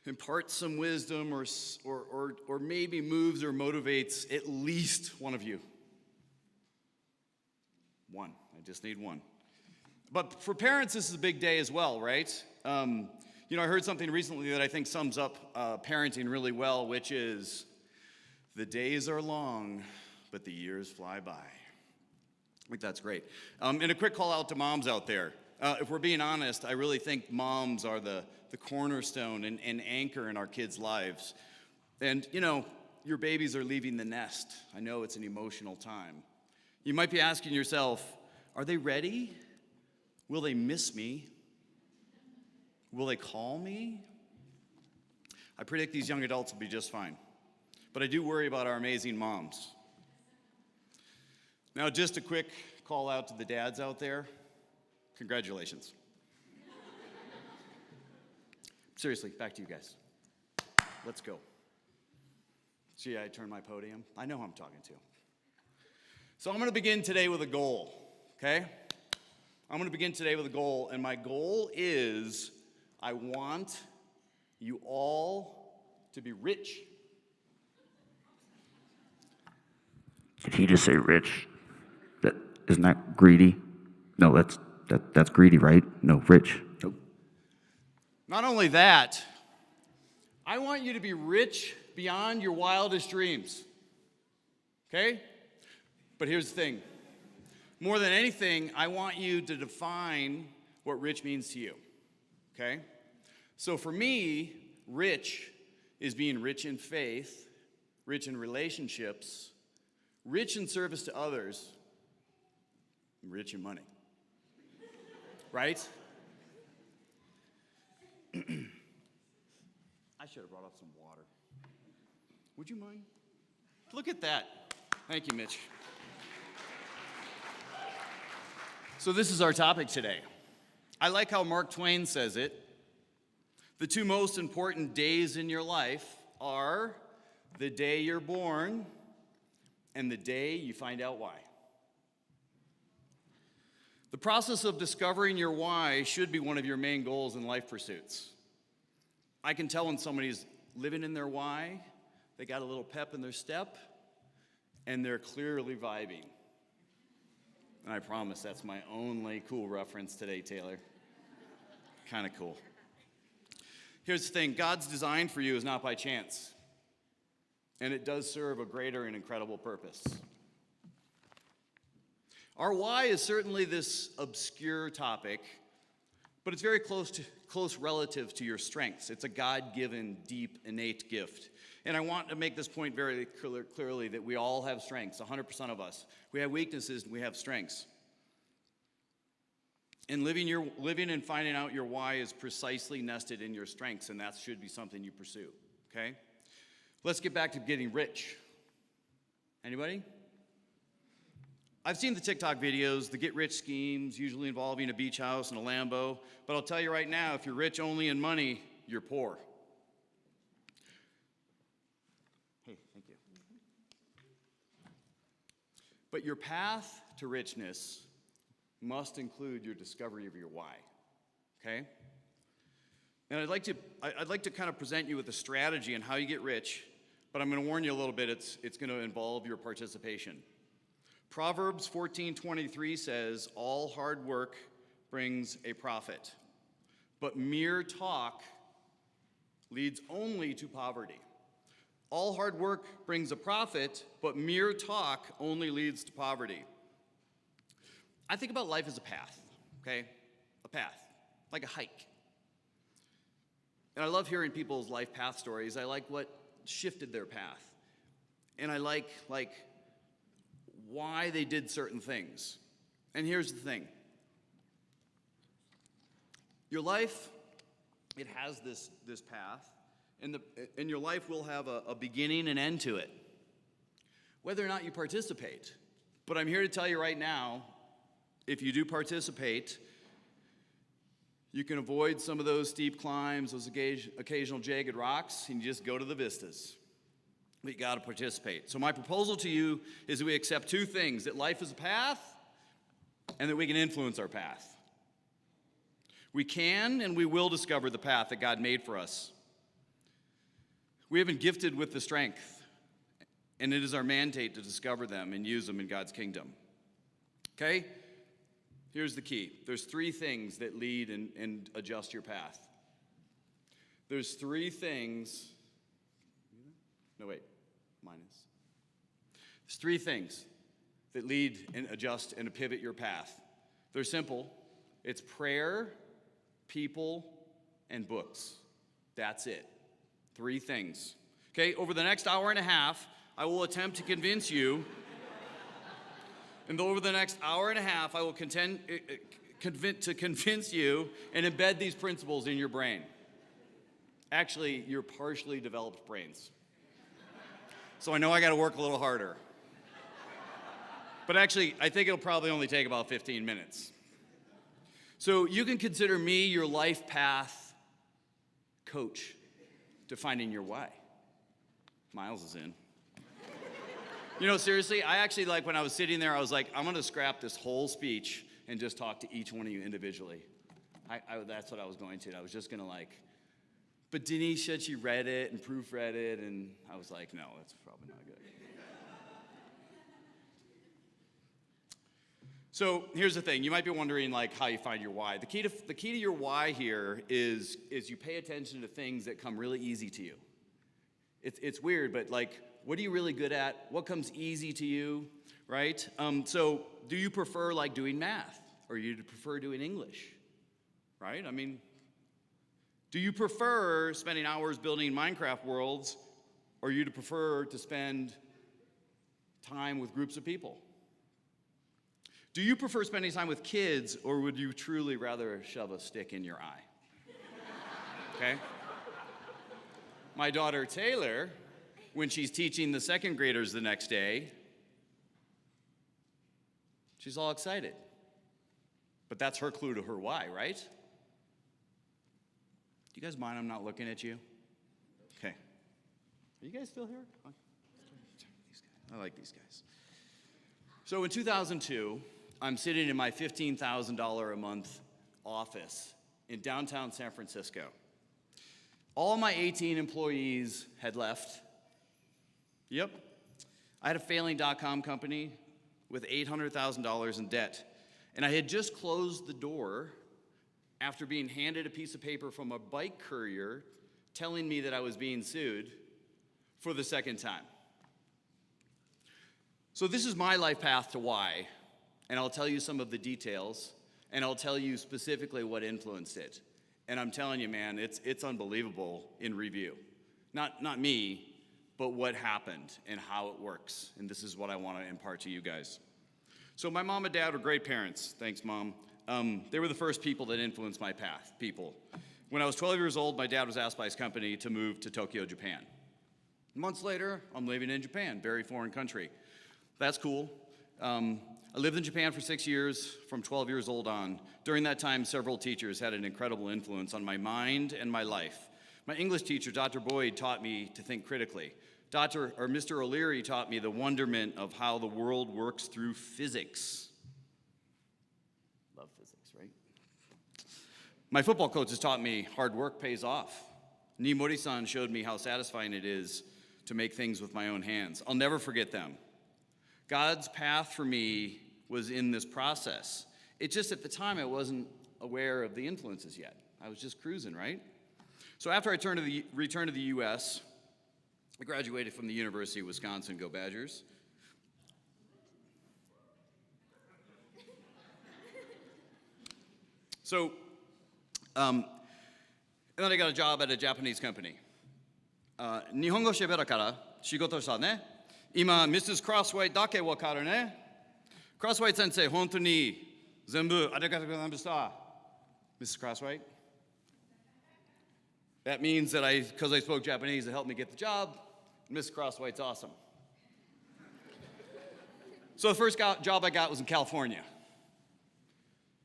imparts some wisdom or maybe moves or motivates at least one of you. One. I just need one. But for parents, this is a big day as well, right? I heard something recently that I think sums up parenting really well, which is, the days are long, but the years fly by. I think that's great. And a quick call out to moms out there. If we're being honest, I really think moms are the cornerstone and anchor in our kids' lives. And, your babies are leaving the nest. I know it's an emotional time. You might be asking yourself, are they ready? Will they miss me? Will they call me? I predict these young adults will be just fine. But I do worry about our amazing moms. Now, just a quick call out to the dads out there. Congratulations. Seriously, back to you guys. Let's go. See, I turned my podium. I know who I'm talking to. So I'm going to begin today with a goal, okay? I'm going to begin today with a goal, and my goal is I want you all to be rich.
Did he just say rich? Isn't that greedy? No, that's greedy, right? No, rich.
Nope. Not only that, I want you to be rich beyond your wildest dreams. Okay? But here's the thing. More than anything, I want you to define what rich means to you. Okay? So for me, rich is being rich in faith, rich in relationships, rich in service to others, rich in money. Right? I should have brought up some water. Would you mind? Look at that. Thank you, Mitch. So this is our topic today. I like how Mark Twain says it. The two most important days in your life are the day you're born and the day you find out why. The process of discovering your why should be one of your main goals in life pursuits. I can tell when somebody's living in their why, they got a little pep in their step, and they're clearly vibing. And I promise that's my only cool reference today, Taylor. Kind of cool. Here's the thing, God's design for you is not by chance, and it does serve a greater and incredible purpose. Our why is certainly this obscure topic, but it's very close relative to your strengths. It's a God-given, deep, innate gift. And I want to make this point very clearly that we all have strengths, 100% of us. We have weaknesses, we have strengths. And living and finding out your why is precisely nested in your strengths, and that should be something you pursue, okay? Let's get back to getting rich. Anybody? I've seen the TikTok videos, the get-rich schemes, usually involving a beach house and a Lambo. But I'll tell you right now, if you're rich only in money, you're poor. Hey, thank you. But your path to richness must include your discovery of your why, okay? And I'd like to kind of present you with a strategy on how you get rich, but I'm going to warn you a little bit, it's going to involve your participation. Proverbs 14:23 says, all hard work brings a profit, but mere talk leads only to poverty. All hard work brings a profit, but mere talk only leads to poverty. I think about life as a path, okay? A path, like a hike. And I love hearing people's life path stories. I like what shifted their path. And I like why they did certain things. And here's the thing. Your life, it has this path, and your life will have a beginning and end to it, whether or not you participate. But I'm here to tell you right now, if you do participate, you can avoid some of those steep climbs, those occasional jagged rocks, and you just go to the vistas. But you got to participate. So my proposal to you is that we accept two things, that life is a path and that we can influence our path. We can and we will discover the path that God made for us. We have been gifted with the strength, and it is our mandate to discover them and use them in God's kingdom. Okay? Here's the key. There's three things that lead and adjust your path. There's three things. No, wait. Minus. There's three things that lead and adjust and pivot your path. They're simple. It's prayer, people, and books. That's it. Three things. Okay? Over the next hour and a half, I will attempt to convince you. And over the next hour and a half, I will convince you and embed these principles in your brain. Actually, your partially developed brains. So I know I got to work a little harder. But actually, I think it'll probably only take about 15 minutes. So you can consider me your life path coach to finding your why. Miles is in. You know, seriously, I actually, like, when I was sitting there, I was like, I'm going to scrap this whole speech and just talk to each one of you individually. That's what I was going to. I was just going to, like, but Denise said she read it and proofread it, and I was like, no, that's probably not good. So here's the thing. You might be wondering, like, how you find your why. The key to your why here is you pay attention to things that come really easy to you. It's weird, but, like, what are you really good at? What comes easy to you, right? So do you prefer, like, doing math, or do you prefer doing English, right? I mean, do you prefer spending hours building Minecraft worlds, or you prefer to spend time with groups of people? Do you prefer spending time with kids, or would you truly rather shove a stick in your eye? Okay? My daughter Taylor, when she's teaching the second graders the next day, she's all excited. But that's her clue to her why, right? Do you guys mind I'm not looking at you? Okay. Are you guys still here? I like these guys. So in 2002, I'm sitting in my $15,000 a month office in downtown San Francisco. All my 18 employees had left. Yep. I had a failing .com company with $800,000 in debt. And I had just closed the door after being handed a piece of paper from a bike courier telling me that I was being sued for the second time. So this is my life path to why, and I'll tell you some of the details, and I'll tell you specifically what influenced it. And I'm telling you, man, it's unbelievable in review. Not me, but what happened and how it works. And this is what I want to impart to you guys. So my mom and dad were great parents. Thanks, Mom. They were the first people that influenced my path, people. When I was 12 years old, my dad was asked by his company to move to Tokyo, Japan. Months later, I'm living in Japan, very foreign country. That's cool. I lived in Japan for 6 years, from 12 years old on. During that time, several teachers had an incredible influence on my mind and my life. My English teacher, Dr. Boyd, taught me to think critically. Mr. O'Leary taught me the wonderment of how the world works through physics. Love physics, right? My football coaches taught me hard work pays off. Nimori-san showed me how satisfying it is to make things with my own hands. I'll never forget them. God's path for me was in this process. It's just at the time I wasn't aware of the influences yet. I was just cruising, right? So after I returned to the U.S., I graduated from the University of Wisconsin, go Badgers. So, and then I got a job at a Japanese company. 日本語喋るから仕事したね。今、Mrs. Crosswhite だけわかるね。Crosswhite 先生、本当に全部ありがとうございました。Mrs. Crosswhite? That means that because I spoke Japanese, it helped me get the job. Mrs. Crosswhite's awesome. So the first job I got was in California.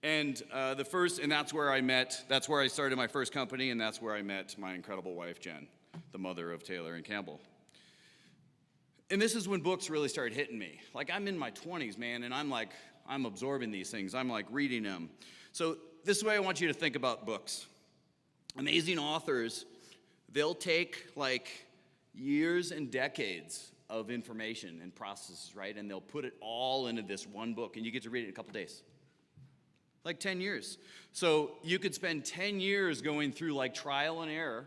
And that's where I started my first company, and that's where I met my incredible wife, Jen, the mother of Taylor and Campbell. And this is when books really started hitting me. Like, I'm in my 20s, man, and I'm absorbing these things. I'm like reading them. So this is the way I want you to think about books. Amazing authors, they'll take like years and decades of information and processes, right? And they'll put it all into this one book, and you get to read it in a couple days. Like 10 years. So you could spend 10 years going through like trial and error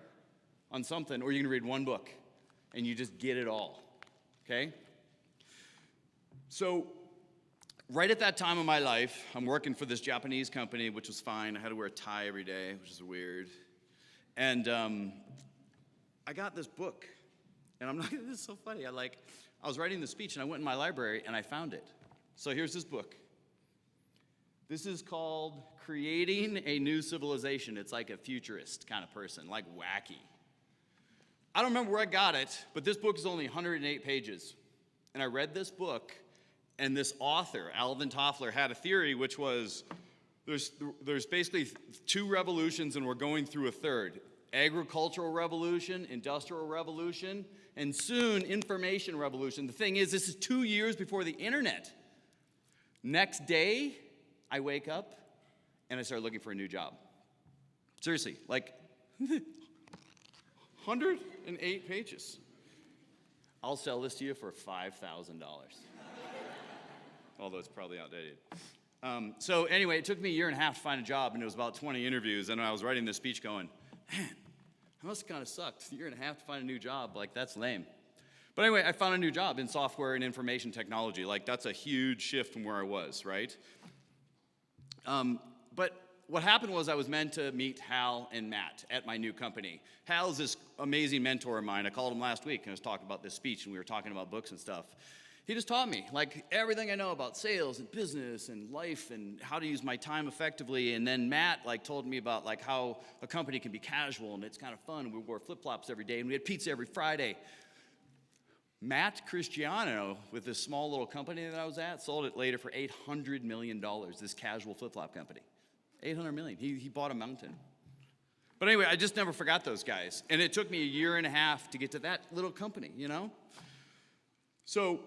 on something, or you can read one book and you just get it all, okay? So right at that time of my life, I'm working for this Japanese company, which was fine. I had to wear a tie every day, which is weird. And I got this book, and I'm not, this is so funny. I was writing the speech, and I went in my library, and I found it. So here's this book. This is called Creating a New Civilization. It's like a futurist kind of person, like wacky. I don't remember where I got it, but this book is only 108 pages. And I read this book, and this author, Alvin Toffler, had a theory, which was there's basically two revolutions, and we're going through a third. Agricultural revolution, industrial revolution, and soon information revolution. The thing is, this is 2 years before the internet. Next day, I wake up and I start looking for a new job. Seriously, like 108 pages. I'll sell this to you for $5,000. Although it's probably outdated. So anyway, it took me a year and a half to find a job, and it was about 20 interviews, and I was writing this speech going, man, that must kind of sucked. A year and a half to find a new job, like that's lame. But anyway, I found a new job in software and information technology. Like that's a huge shift from where I was, right? But what happened was I was meant to meet Hal and Matt at my new company. Hal's this amazing mentor of mine. I called him last week and I was talking about this speech, and we were talking about books and stuff. He just taught me like everything I know about sales and business and life and how to use my time effectively. And then Matt like told me about like how a company can be casual and it's kind of fun. We wore flip-flops every day and we had pizza every Friday. Matt Cristiano, with this small little company that I was at, sold it later for $800 million, this casual flip-flop company. $800 million. He bought a mountain. But anyway, I just never forgot those guys. And it took me a year and a half to get to that little company, you know? So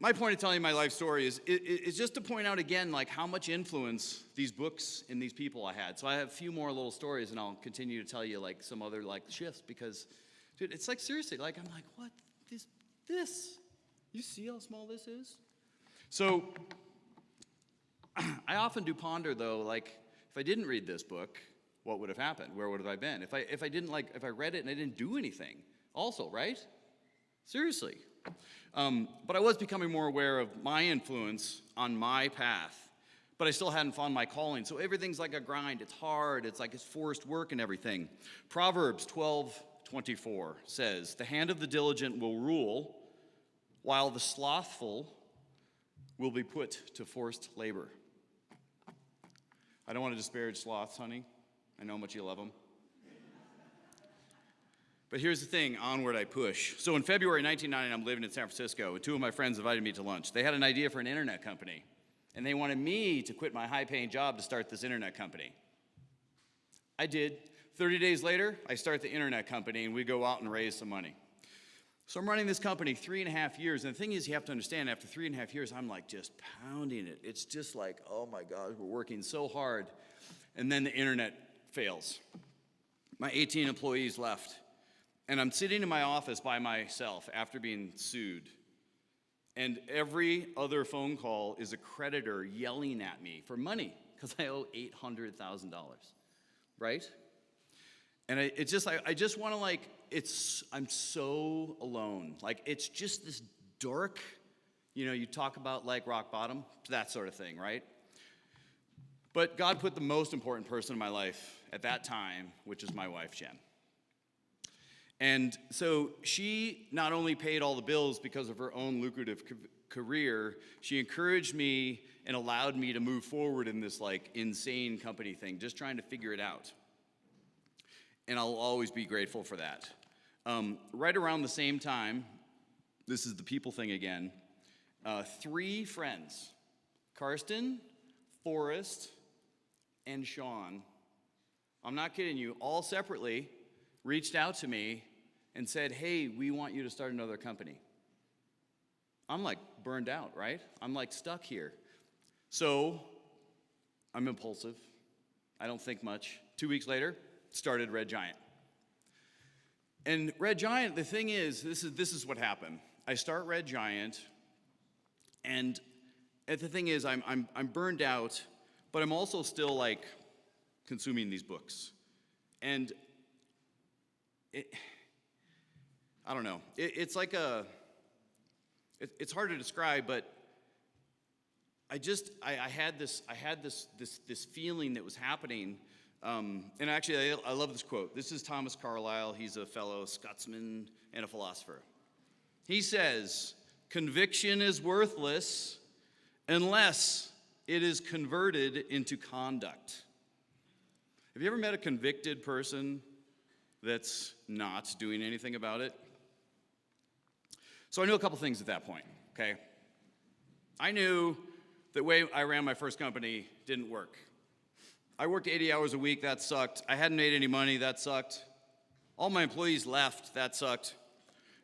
my point of telling you my life story is just to point out again, like how much influence these books and these people I had. So I have a few more little stories, and I'll continue to tell you like some other like shifts because, dude, it's like seriously, like I'm like, what? This? You see how small this is? So I often do ponder though, like if I didn't read this book, what would have happened? Where would have I been? If I read it and I didn't do anything, also, right? Seriously. But I was becoming more aware of my influence on my path, but I still hadn't found my calling. So everything's like a grind. It's hard. It's like it's forced work and everything. Proverbs 12:24 says, "The hand of the diligent will rule, while the slothful will be put to forced labor." I don't want to disparage sloths, honey. I know how much you love them. But here's the thing, onward I push. So in February 1990, I'm living in San Francisco, and two of my friends invited me to lunch. They had an idea for an internet company, and they wanted me to quit my high-paying job to start this internet company. I did. 30 days later, I start the internet company, and we go out and raise some money. So I'm running this company 3.5 years, and the thing is, you have to understand, after 3.5 years, I'm like just pounding it. It's just like, oh my God, we're working so hard. And then the internet fails. My 18 employees left. And I'm sitting in my office by myself after being sued. And every other phone call is a creditor yelling at me for money because I owe $800,000, right? And it's just like, I just want to like, I'm so alone. Like, it's just this dark, you know, you talk about like rock bottom, that sort of thing, right? But God put the most important person in my life at that time, which is my wife, Jen. And so she not only paid all the bills because of her own lucrative career, she encouraged me and allowed me to move forward in this like insane company thing, just trying to figure it out. And I'll always be grateful for that. Right around the same time, this is the people thing again, 3 friends, Karsten, Forrest, and Sean, I'm not kidding you, all separately reached out to me and said, hey, we want you to start another company. I'm like burned out, right? I'm like stuck here. So I'm impulsive. I don't think much. 2 weeks later, started Red Giant. And Red Giant, the thing is, this is what happened. I start Red Giant, and the thing is, I'm burned out, but I'm also still like consuming these books. And I don't know. It's like it's hard to describe, but I had this feeling that was happening. And actually, I love this quote. This is Thomas Carlyle. He's a fellow Scotsman and a philosopher. He says, "Conviction is worthless unless it is converted into conduct." Have you ever met a convicted person that's not doing anything about it? So I knew a couple things at that point, okay? I knew the way I ran my first company didn't work. I worked 80 hours a week, that sucked. I hadn't made any money, that sucked. All my employees left, that sucked.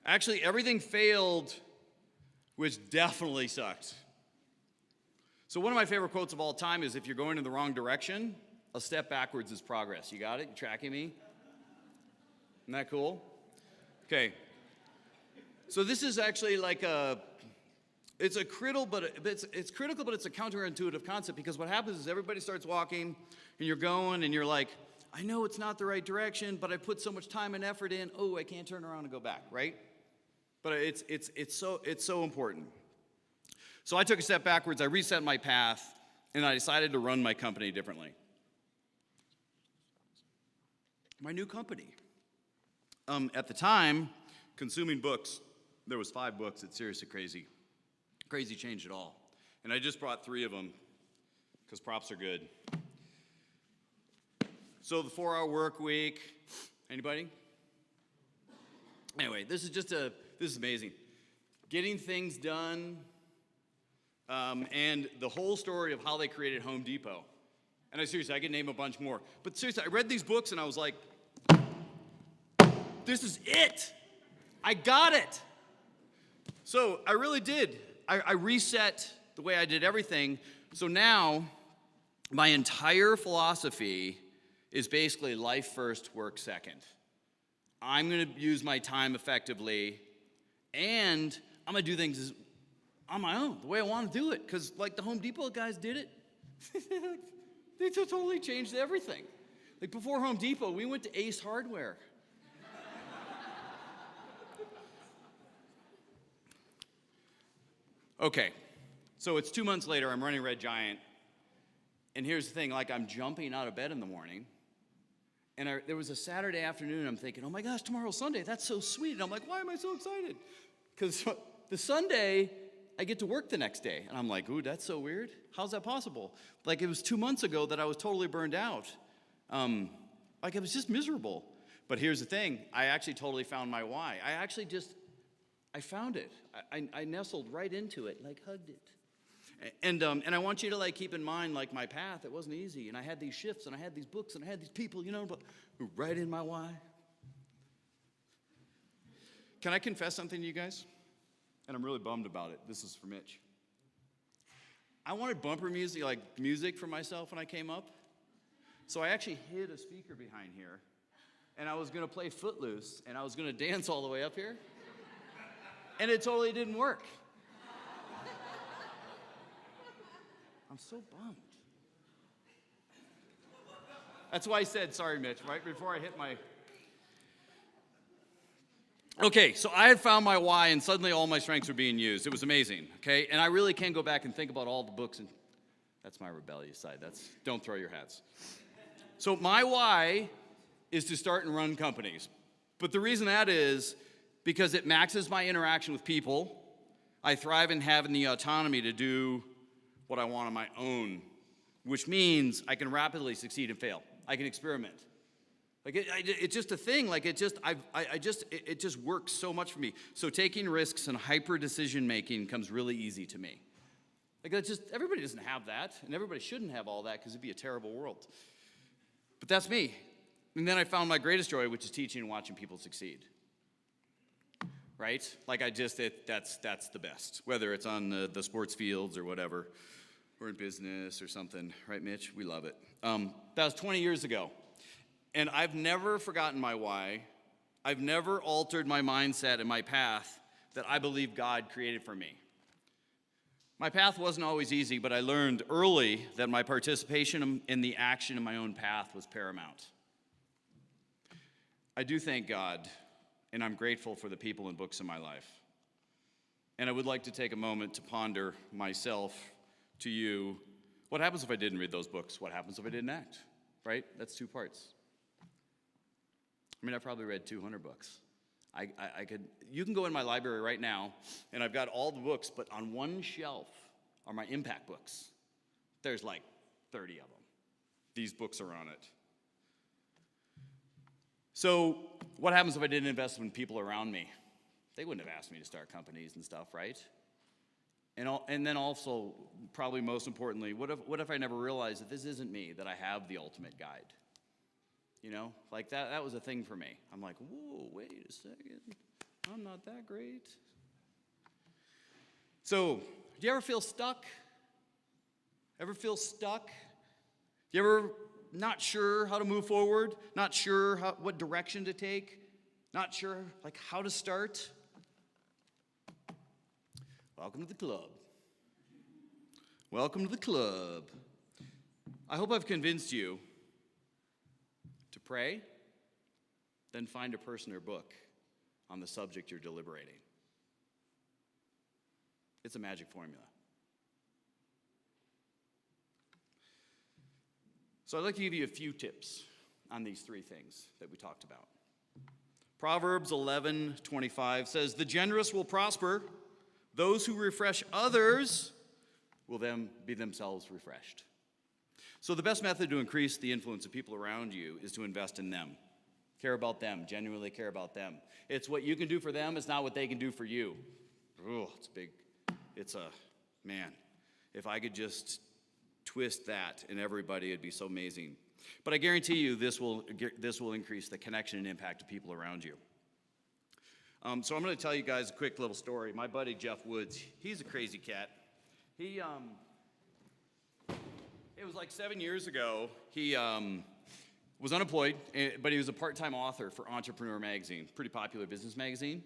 Actually, everything failed, which definitely sucked. So one of my favorite quotes of all time is, if you're going in the wrong direction, a step backwards is progress. You got it? You tracking me? Isn't that cool? Okay. So this is actually like it's critical, but it's a counterintuitive concept, because what happens is everybody starts walking and you're going and you're like, I know it's not the right direction, but I put so much time and effort in, oh, I can't turn around and go back, right? But it's so important. So I took a step backwards, I reset my path, and I decided to run my company differently. My new company. At the time, consuming books, there was 5 books. It's seriously crazy. Crazy changed it all. And I just brought 3 of them because props are good. So the 4-hour work week. Anybody? Anyway, this is amazing. Getting things done, and the whole story of how they created Home Depot. And I could name a bunch more. But seriously, I read these books and I was like, this is it. I got it. So I really did. I reset the way I did everything. So now my entire philosophy is basically life first, work second. I'm going to use my time effectively, and I'm going to do things on my own, the way I want to do it. Because like the Home Depot guys did it. They totally changed everything. Like before Home Depot, we went to Ace Hardware. Okay, so it's 2 months later, I'm running Red Giant, and here's the thing, like I'm jumping out of bed in the morning, and there was a Saturday afternoon, I'm thinking, oh my gosh, tomorrow's Sunday, that's so sweet, and I'm like, why am I so excited? Because the Sunday, I get to work the next day, and I'm like, ooh, that's so weird, how's that possible? Like it was 2 months ago that I was totally burned out, like it was just miserable. But here's the thing, I actually totally found my why. I found it. I nestled right into it, like hugged it. And I want you to like keep in mind like my path, it wasn't easy. And I had these shifts and I had these books and I had these people, but right in my why. Can I confess something to you guys? And I'm really bummed about it. This is for Mitch. I wanted bumper music, like music for myself when I came up. So I actually hid a speaker behind here. And I was going to play Footloose, and I was going to dance all the way up here. And it totally didn't work. I'm so bummed. That's why I said, sorry, Mitch, right before I hit my... Okay, so I had found my why, and suddenly all my strengths were being used. It was amazing, okay? And I really can go back and think about all the books, and that's my rebellious side. Don't throw your hats. So my why is to start and run companies. But the reason that is because it maxes my interaction with people. I thrive in having the autonomy to do what I want on my own, which means I can rapidly succeed and fail. I can experiment. Like it's just a thing. Like it just works so much for me. So taking risks and hyper decision making comes really easy to me. Like everybody doesn't have that, and everybody shouldn't have all that because it'd be a terrible world. But that's me. And then I found my greatest joy, which is teaching and watching people succeed. Right? Like that's the best. Whether it's on the sports fields or whatever, or in business or something. Right, Mitch? We love it. That was 20 years ago. And I've never forgotten my why. I've never altered my mindset and my path that I believe God created for me. My path wasn't always easy, but I learned early that my participation in the action in my own path was paramount. I do thank God, and I'm grateful for the people and books in my life. And I would like to take a moment to ponder myself to you. What happens if I didn't read those books? What happens if I didn't act? Right? That's two parts. I mean, I probably read 200 books. You can go in my library right now, and I've got all the books, but on one shelf are my impact books. There's like 30 of them. These books are on it. So what happens if I didn't invest in people around me? They wouldn't have asked me to start companies and stuff, right? And then also, probably most importantly, what if I never realized that this isn't me, that I have the ultimate guide? You know, like that was a thing for me. I'm like, whoa, wait a second. I'm not that great. So, do you ever feel stuck? Ever feel stuck? You ever not sure how to move forward? Not sure what direction to take? Not sure like how to start? Welcome to the club. Welcome to the club. I hope I've convinced you to pray, then find a person or book on the subject you're deliberating. It's a magic formula. So I'd like to give you a few tips on these three things that we talked about. Proverbs 11:25 says, "The generous will prosper. Those who refresh others will then be themselves refreshed." So the best method to increase the influence of people around you is to invest in them. Care about them, genuinely care about them. It's what you can do for them, it's not what they can do for you. Oh, it's big. Man, if I could just twist that in everybody, it'd be so amazing. But I guarantee you this will increase the connection and impact of people around you. So I'm going to tell you guys a quick little story. My buddy Jeff Woods, he's a crazy cat. It was like 7 years ago. He was unemployed, but he was a part-time author for Entrepreneur magazine, pretty popular business magazine.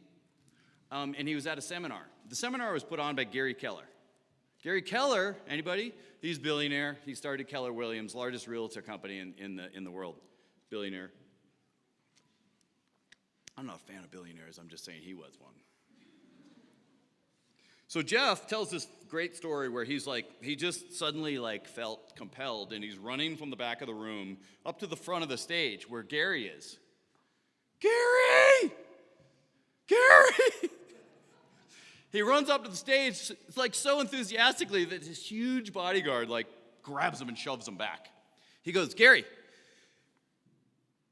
And he was at a seminar. The seminar was put on by Gary Keller. Gary Keller, anybody? He's a billionaire. He started Keller Williams, largest realtor company in the world. Billionaire. I'm not a fan of billionaires. I'm just saying he was one. So Jeff tells this great story where he just suddenly felt compelled, and he's running from the back of the room up to the front of the stage where Gary is. Gary! Gary! He runs up to the stage, so enthusiastically that his huge bodyguard grabs him and shoves him back. He goes, "Gary,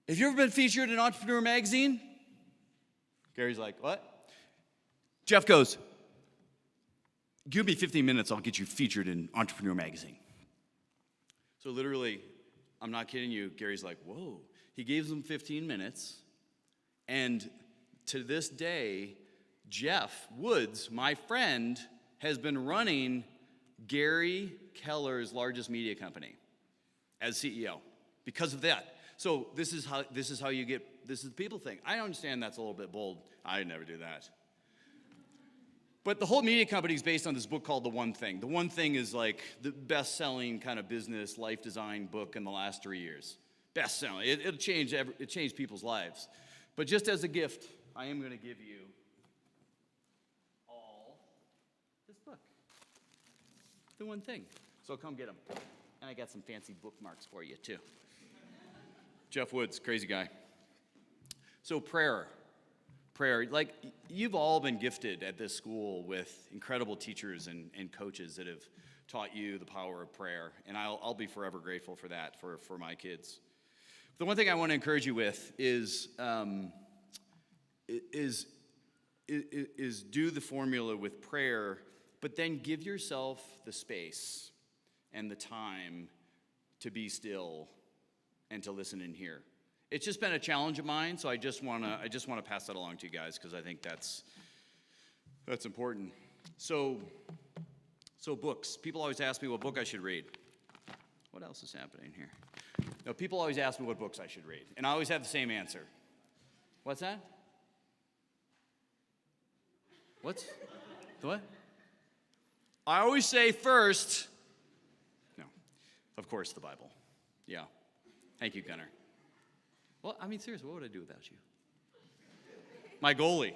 have you ever been featured in Entrepreneur magazine?" Gary's like, "What?" Jeff goes, "Give me 15 minutes, I'll get you featured in Entrepreneur magazine." So literally, I'm not kidding you, Gary's like, whoa. He gives him 15 minutes, and to this day, Jeff Woods, my friend, has been running Gary Keller's largest media company as CEO because of that. So this is how you get, this is the people thing. I understand that's a little bit bold. I'd never do that. But the whole media company is based on this book called The One Thing. The One Thing is like the best-selling kind of business life design book in the last 3 years. Best-selling. It changed people's lives. But just as a gift, I am going to give you all this book. The One Thing. So come get them. And I got some fancy bookmarks for you, too. Jeff Woods, crazy guy. So prayer. prayer. Like, you've all been gifted at this school with incredible teachers and coaches that have taught you the power of prayer, and I'll be forever grateful for that, for my kids. The one thing I want to encourage you with is do the formula with prayer, but then give yourself the space and the time to be still and to listen and hear. It's just been a challenge of mine, so I just want to pass that along to you guys, because I think that's important. So books. People always ask me what book I should read. What else is happening here? No, people always ask me what books I should read, and I always have the same answer. What's that? What's the what? I always say first. No, of course, the Bible. Yeah. Thank you, Gunnar. Well, I mean, seriously, what would I do without you? My goalie.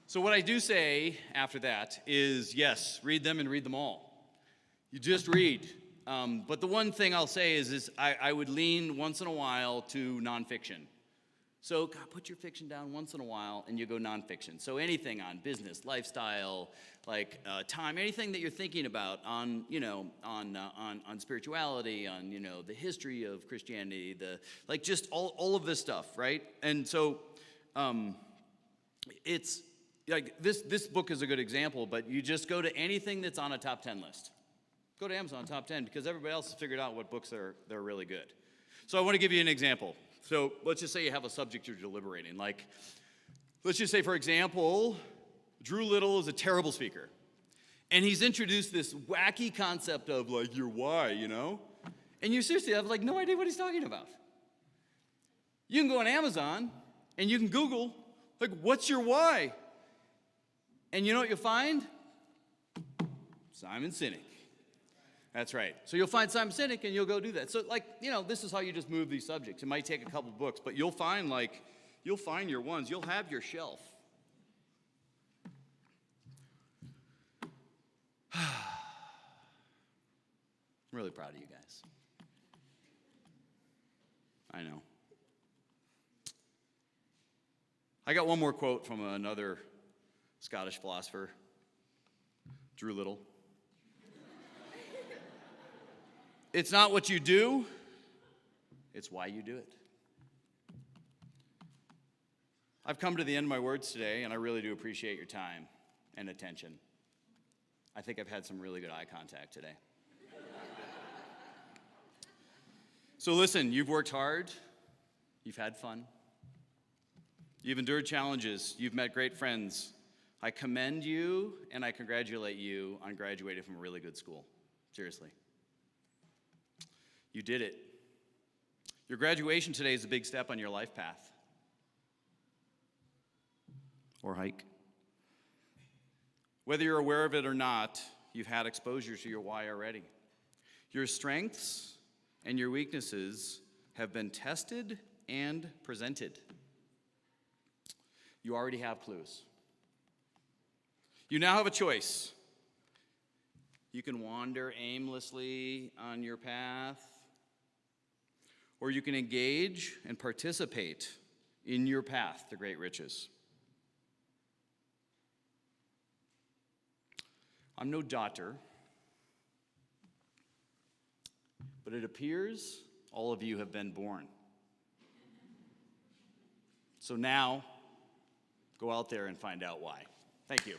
So what I do say after that is, yes, read them and read them all. You just read. But the one thing I'll say is I would lean once in a while to nonfiction. So God, put your fiction down once in a while and you go nonfiction. So anything on business, lifestyle, like time, anything that you're thinking about on spirituality, on the history of Christianity, just all of this stuff, right? And so it's like this book is a good example, but you just go to anything that's on a top 10 list. Go to Amazon top 10 because everybody else has figured out what books they're really good. So I want to give you an example. So let's just say you have a subject you're deliberating. Like, let's just say, for example, Drew Little is a terrible speaker. And he's introduced this wacky concept of, like, your why, And you seriously have, no idea what he's talking about. You can go on Amazon, and you can Google, what's your why? And you know what you'll find? Simon Sinek. That's right. So you'll find Simon Sinek and you'll go do that. So this is how you just move these subjects. It might take a couple books, but you'll find your ones. You'll have your shelf. I'm really proud of you guys. I know. I got one more quote from another Scottish philosopher, Drew Little. It's not what you do, it's why you do it. I've come to the end of my words today, and I really do appreciate your time and attention. I think I've had some really good eye contact today. So listen, you've worked hard, you've had fun, you've endured challenges, you've met great friends. I commend you and I congratulate you on graduating from a really good school. Seriously. You did it. Your graduation today is a big step on your life path. Or hike. Whether you're aware of it or not, you've had exposure to your why already. Your strengths and your weaknesses have been tested and presented. You already have clues. You now have a choice. You can wander aimlessly on your path, or you can engage and participate in your path to great riches. I'm no doctor, but it appears all of you have been born. So now, go out there and find out why. Thank you.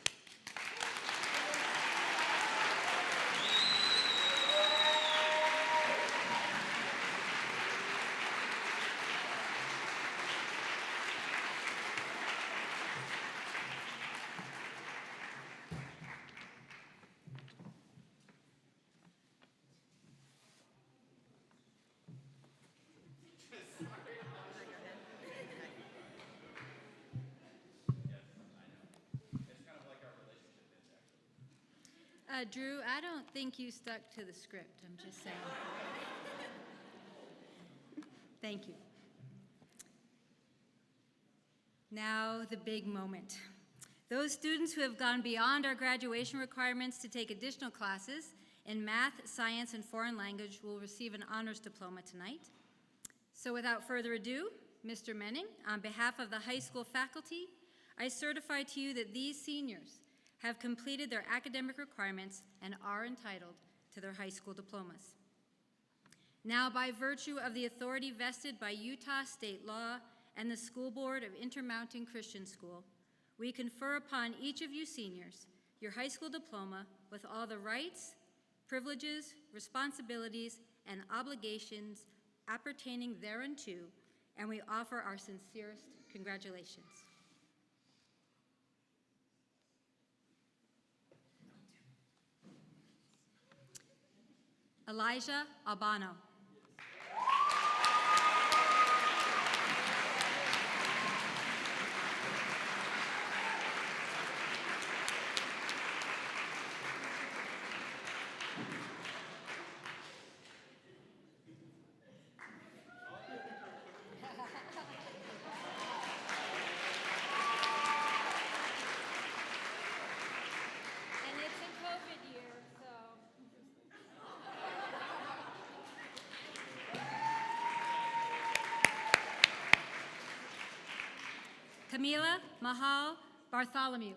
Drew, I don't think you stuck to the script. I'm just saying. Thank you. Now, the big moment. Those students who have gone beyond our graduation requirements to take additional classes in math, science, and foreign language will receive an honors diploma tonight. So without further ado, Mr. Menning, on behalf of the high school faculty, I certify to you that these seniors have completed their academic requirements and are entitled to their high school diplomas. Now, by virtue of the authority vested by Utah state law and the School Board of Intermountain Christian School, we confer upon each of you seniors your high school diploma with all the rights, privileges, responsibilities, and obligations appertaining thereunto, and we offer our sincerest congratulations. Elijah Albano. And it's a COVID year, so. Camila Mahal Bartholomew.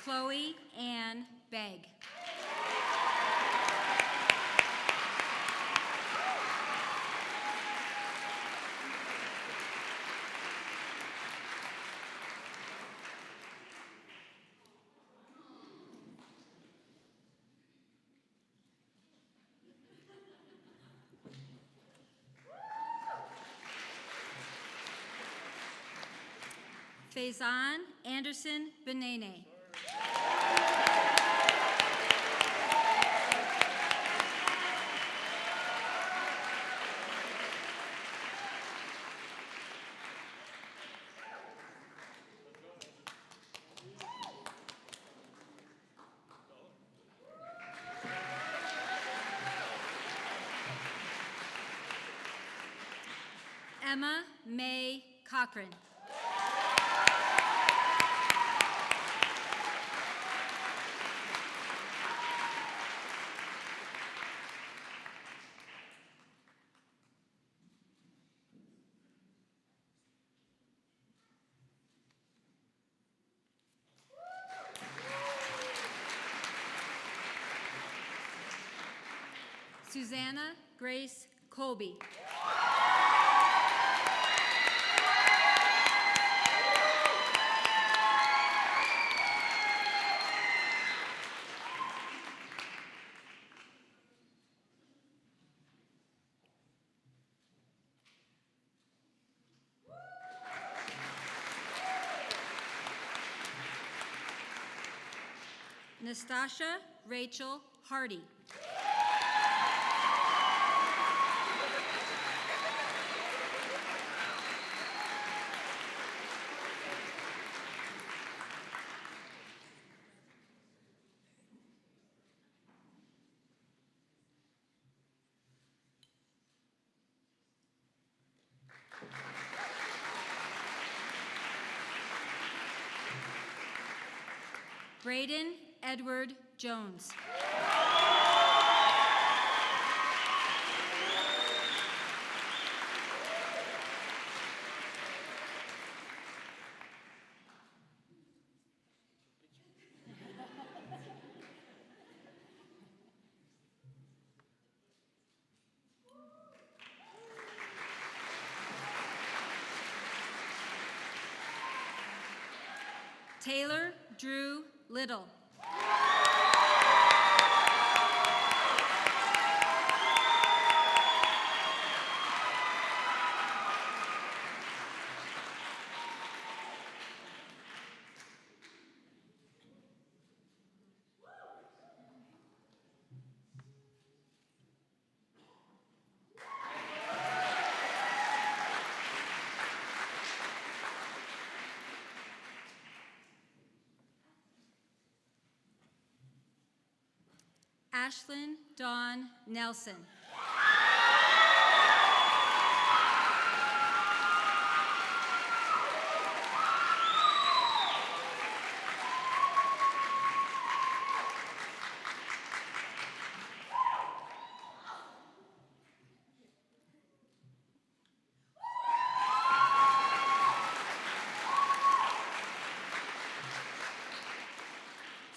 Chloe Ann Begg. Faison Anderson Benene. Emma May Cochran. Susanna Grace Colby. Nastasha Rachel Hardy. Braden Edward Jones. Taylor Drew Little. Ashlyn Dawn Nelson.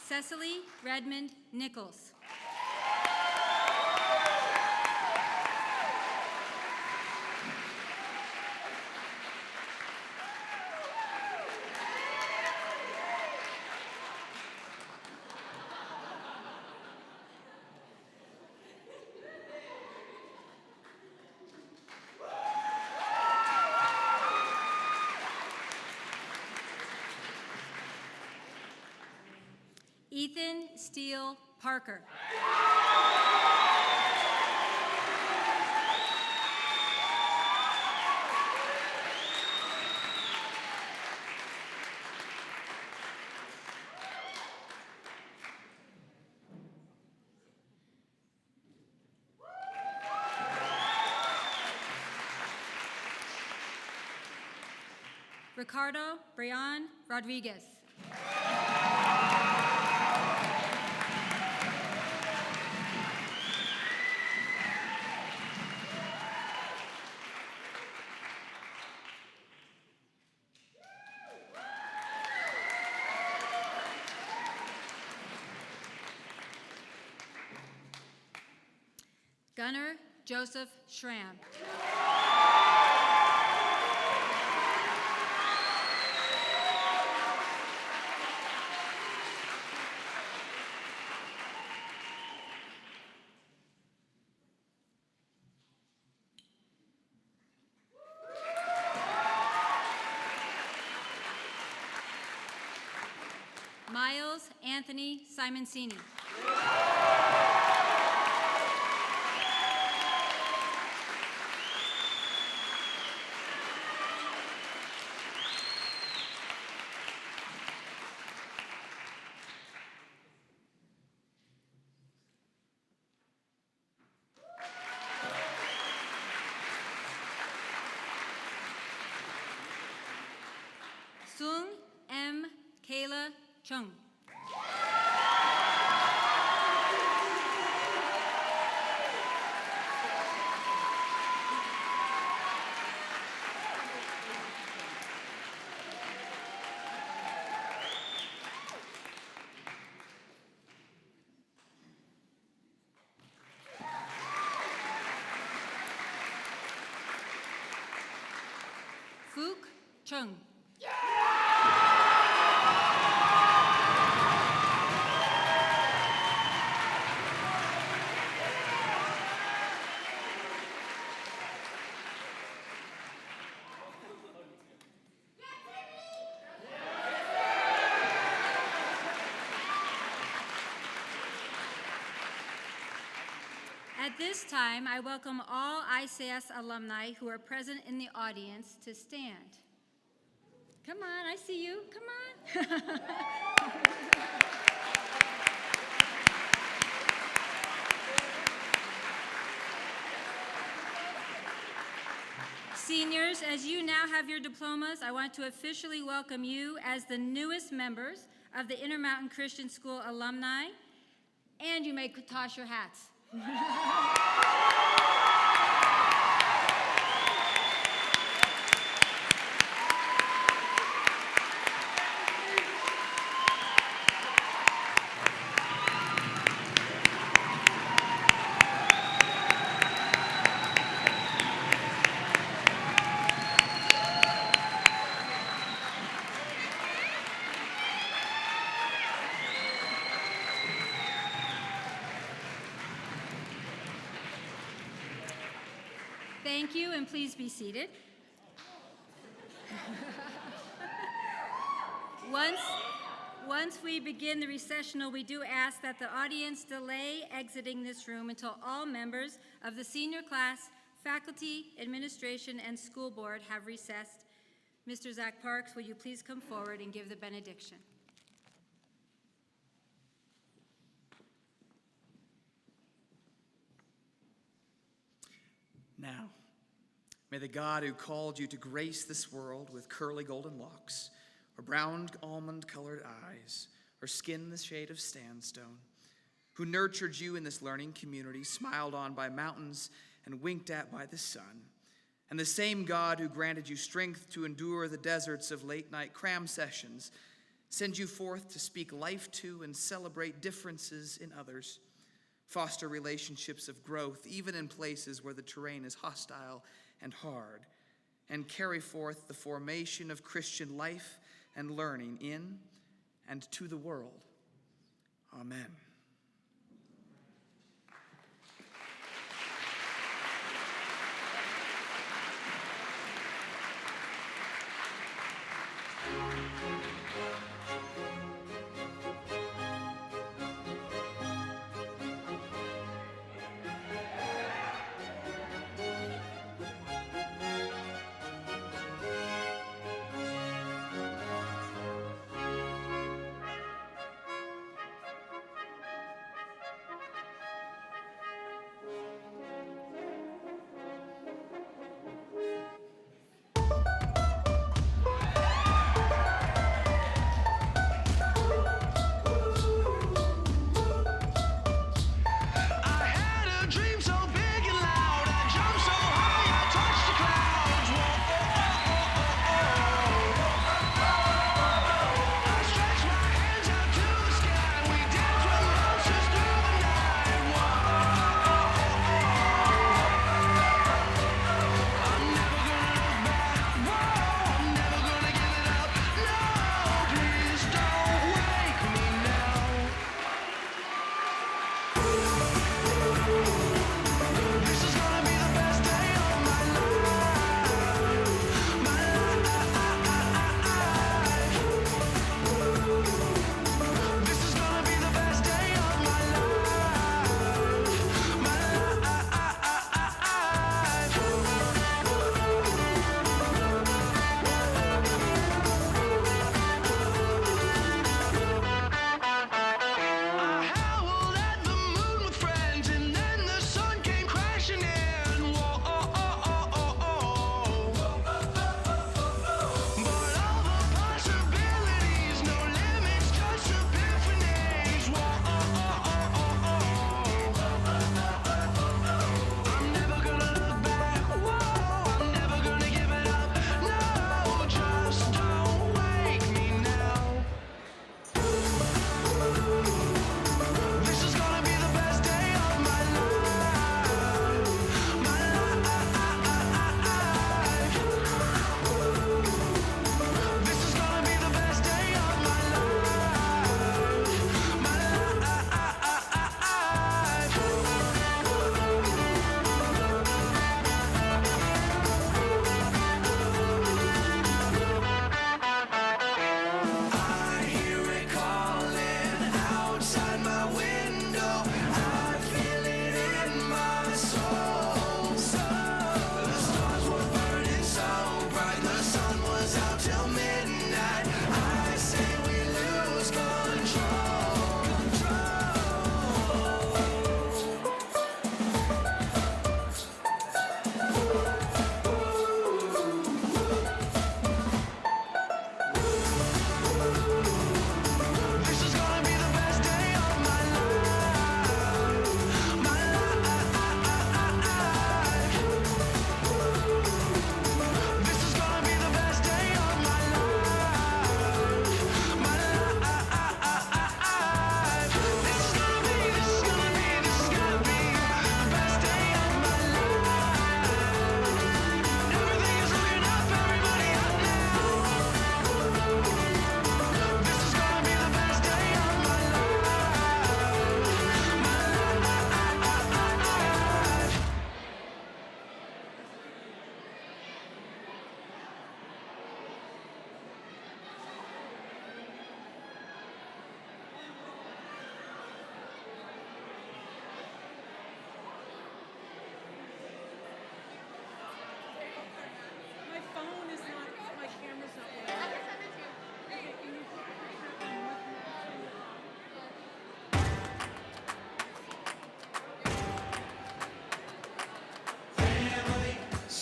Cecily Redmond Nichols. Ethan Steele Parker. Ricardo Brian Rodriguez. Gunnar Joseph Schramm. Miles Anthony Simoncini. Sung M. Kayla Chung. Fook Chung. At this time, I welcome all ICS alumni who are present in the audience to stand. Come on, I see you. Come on. Seniors, as you now have your diplomas, I want to officially welcome you as the newest members of the Intermountain Christian School alumni, and you may toss your hats. Thank you, and please be seated. Once we begin the recessional, we do ask that the audience delay exiting this room until all members of the senior class, faculty, administration, and school board have recessed. Mr. Zach Parks, will you please come forward and give the benediction?
Now, may the God who called you to grace this world with curly golden locks, or brown almond-colored eyes, or skin the shade of sandstone, who nurtured you in this learning community, smiled on by mountains and winked at by the sun, and the same God who granted you strength to endure the deserts of late-night cram sessions, send you forth to speak life to and celebrate differences in others, foster relationships of growth, even in places where the terrain is hostile and hard, and carry forth the formation of Christian life and learning in and to the world. Amen.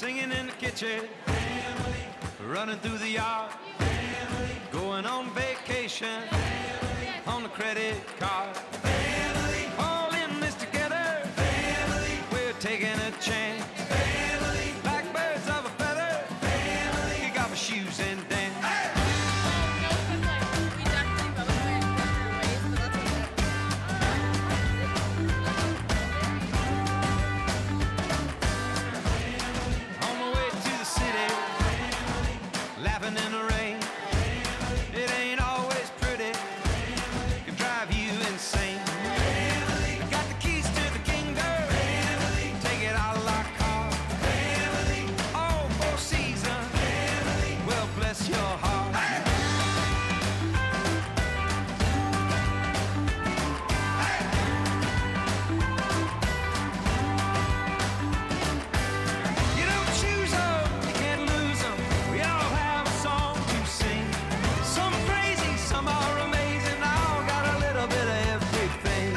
singing in the kitchen, family. Running through the yard, family. Going on vacation, family. On the credit card, family. All in this together, family. We're taking a chance, family. Like birds of a feather, family. Kick off our shoes and dance. Laughing in the rain, it ain't always pretty, can drive you insane. Got the keys to the kingdom, take it out like car. All four seasons, well bless your heart. You don't choose them, you can't lose them. We all have a song to sing. Some crazy, some are amazing. All got a little bit of everything.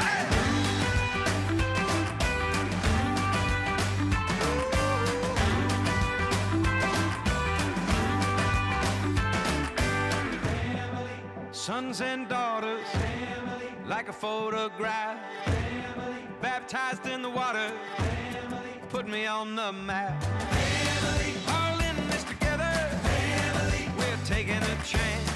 Sons and daughters, like a photograph. Baptized in the water, put me on the map. All in this together, we're taking a chance.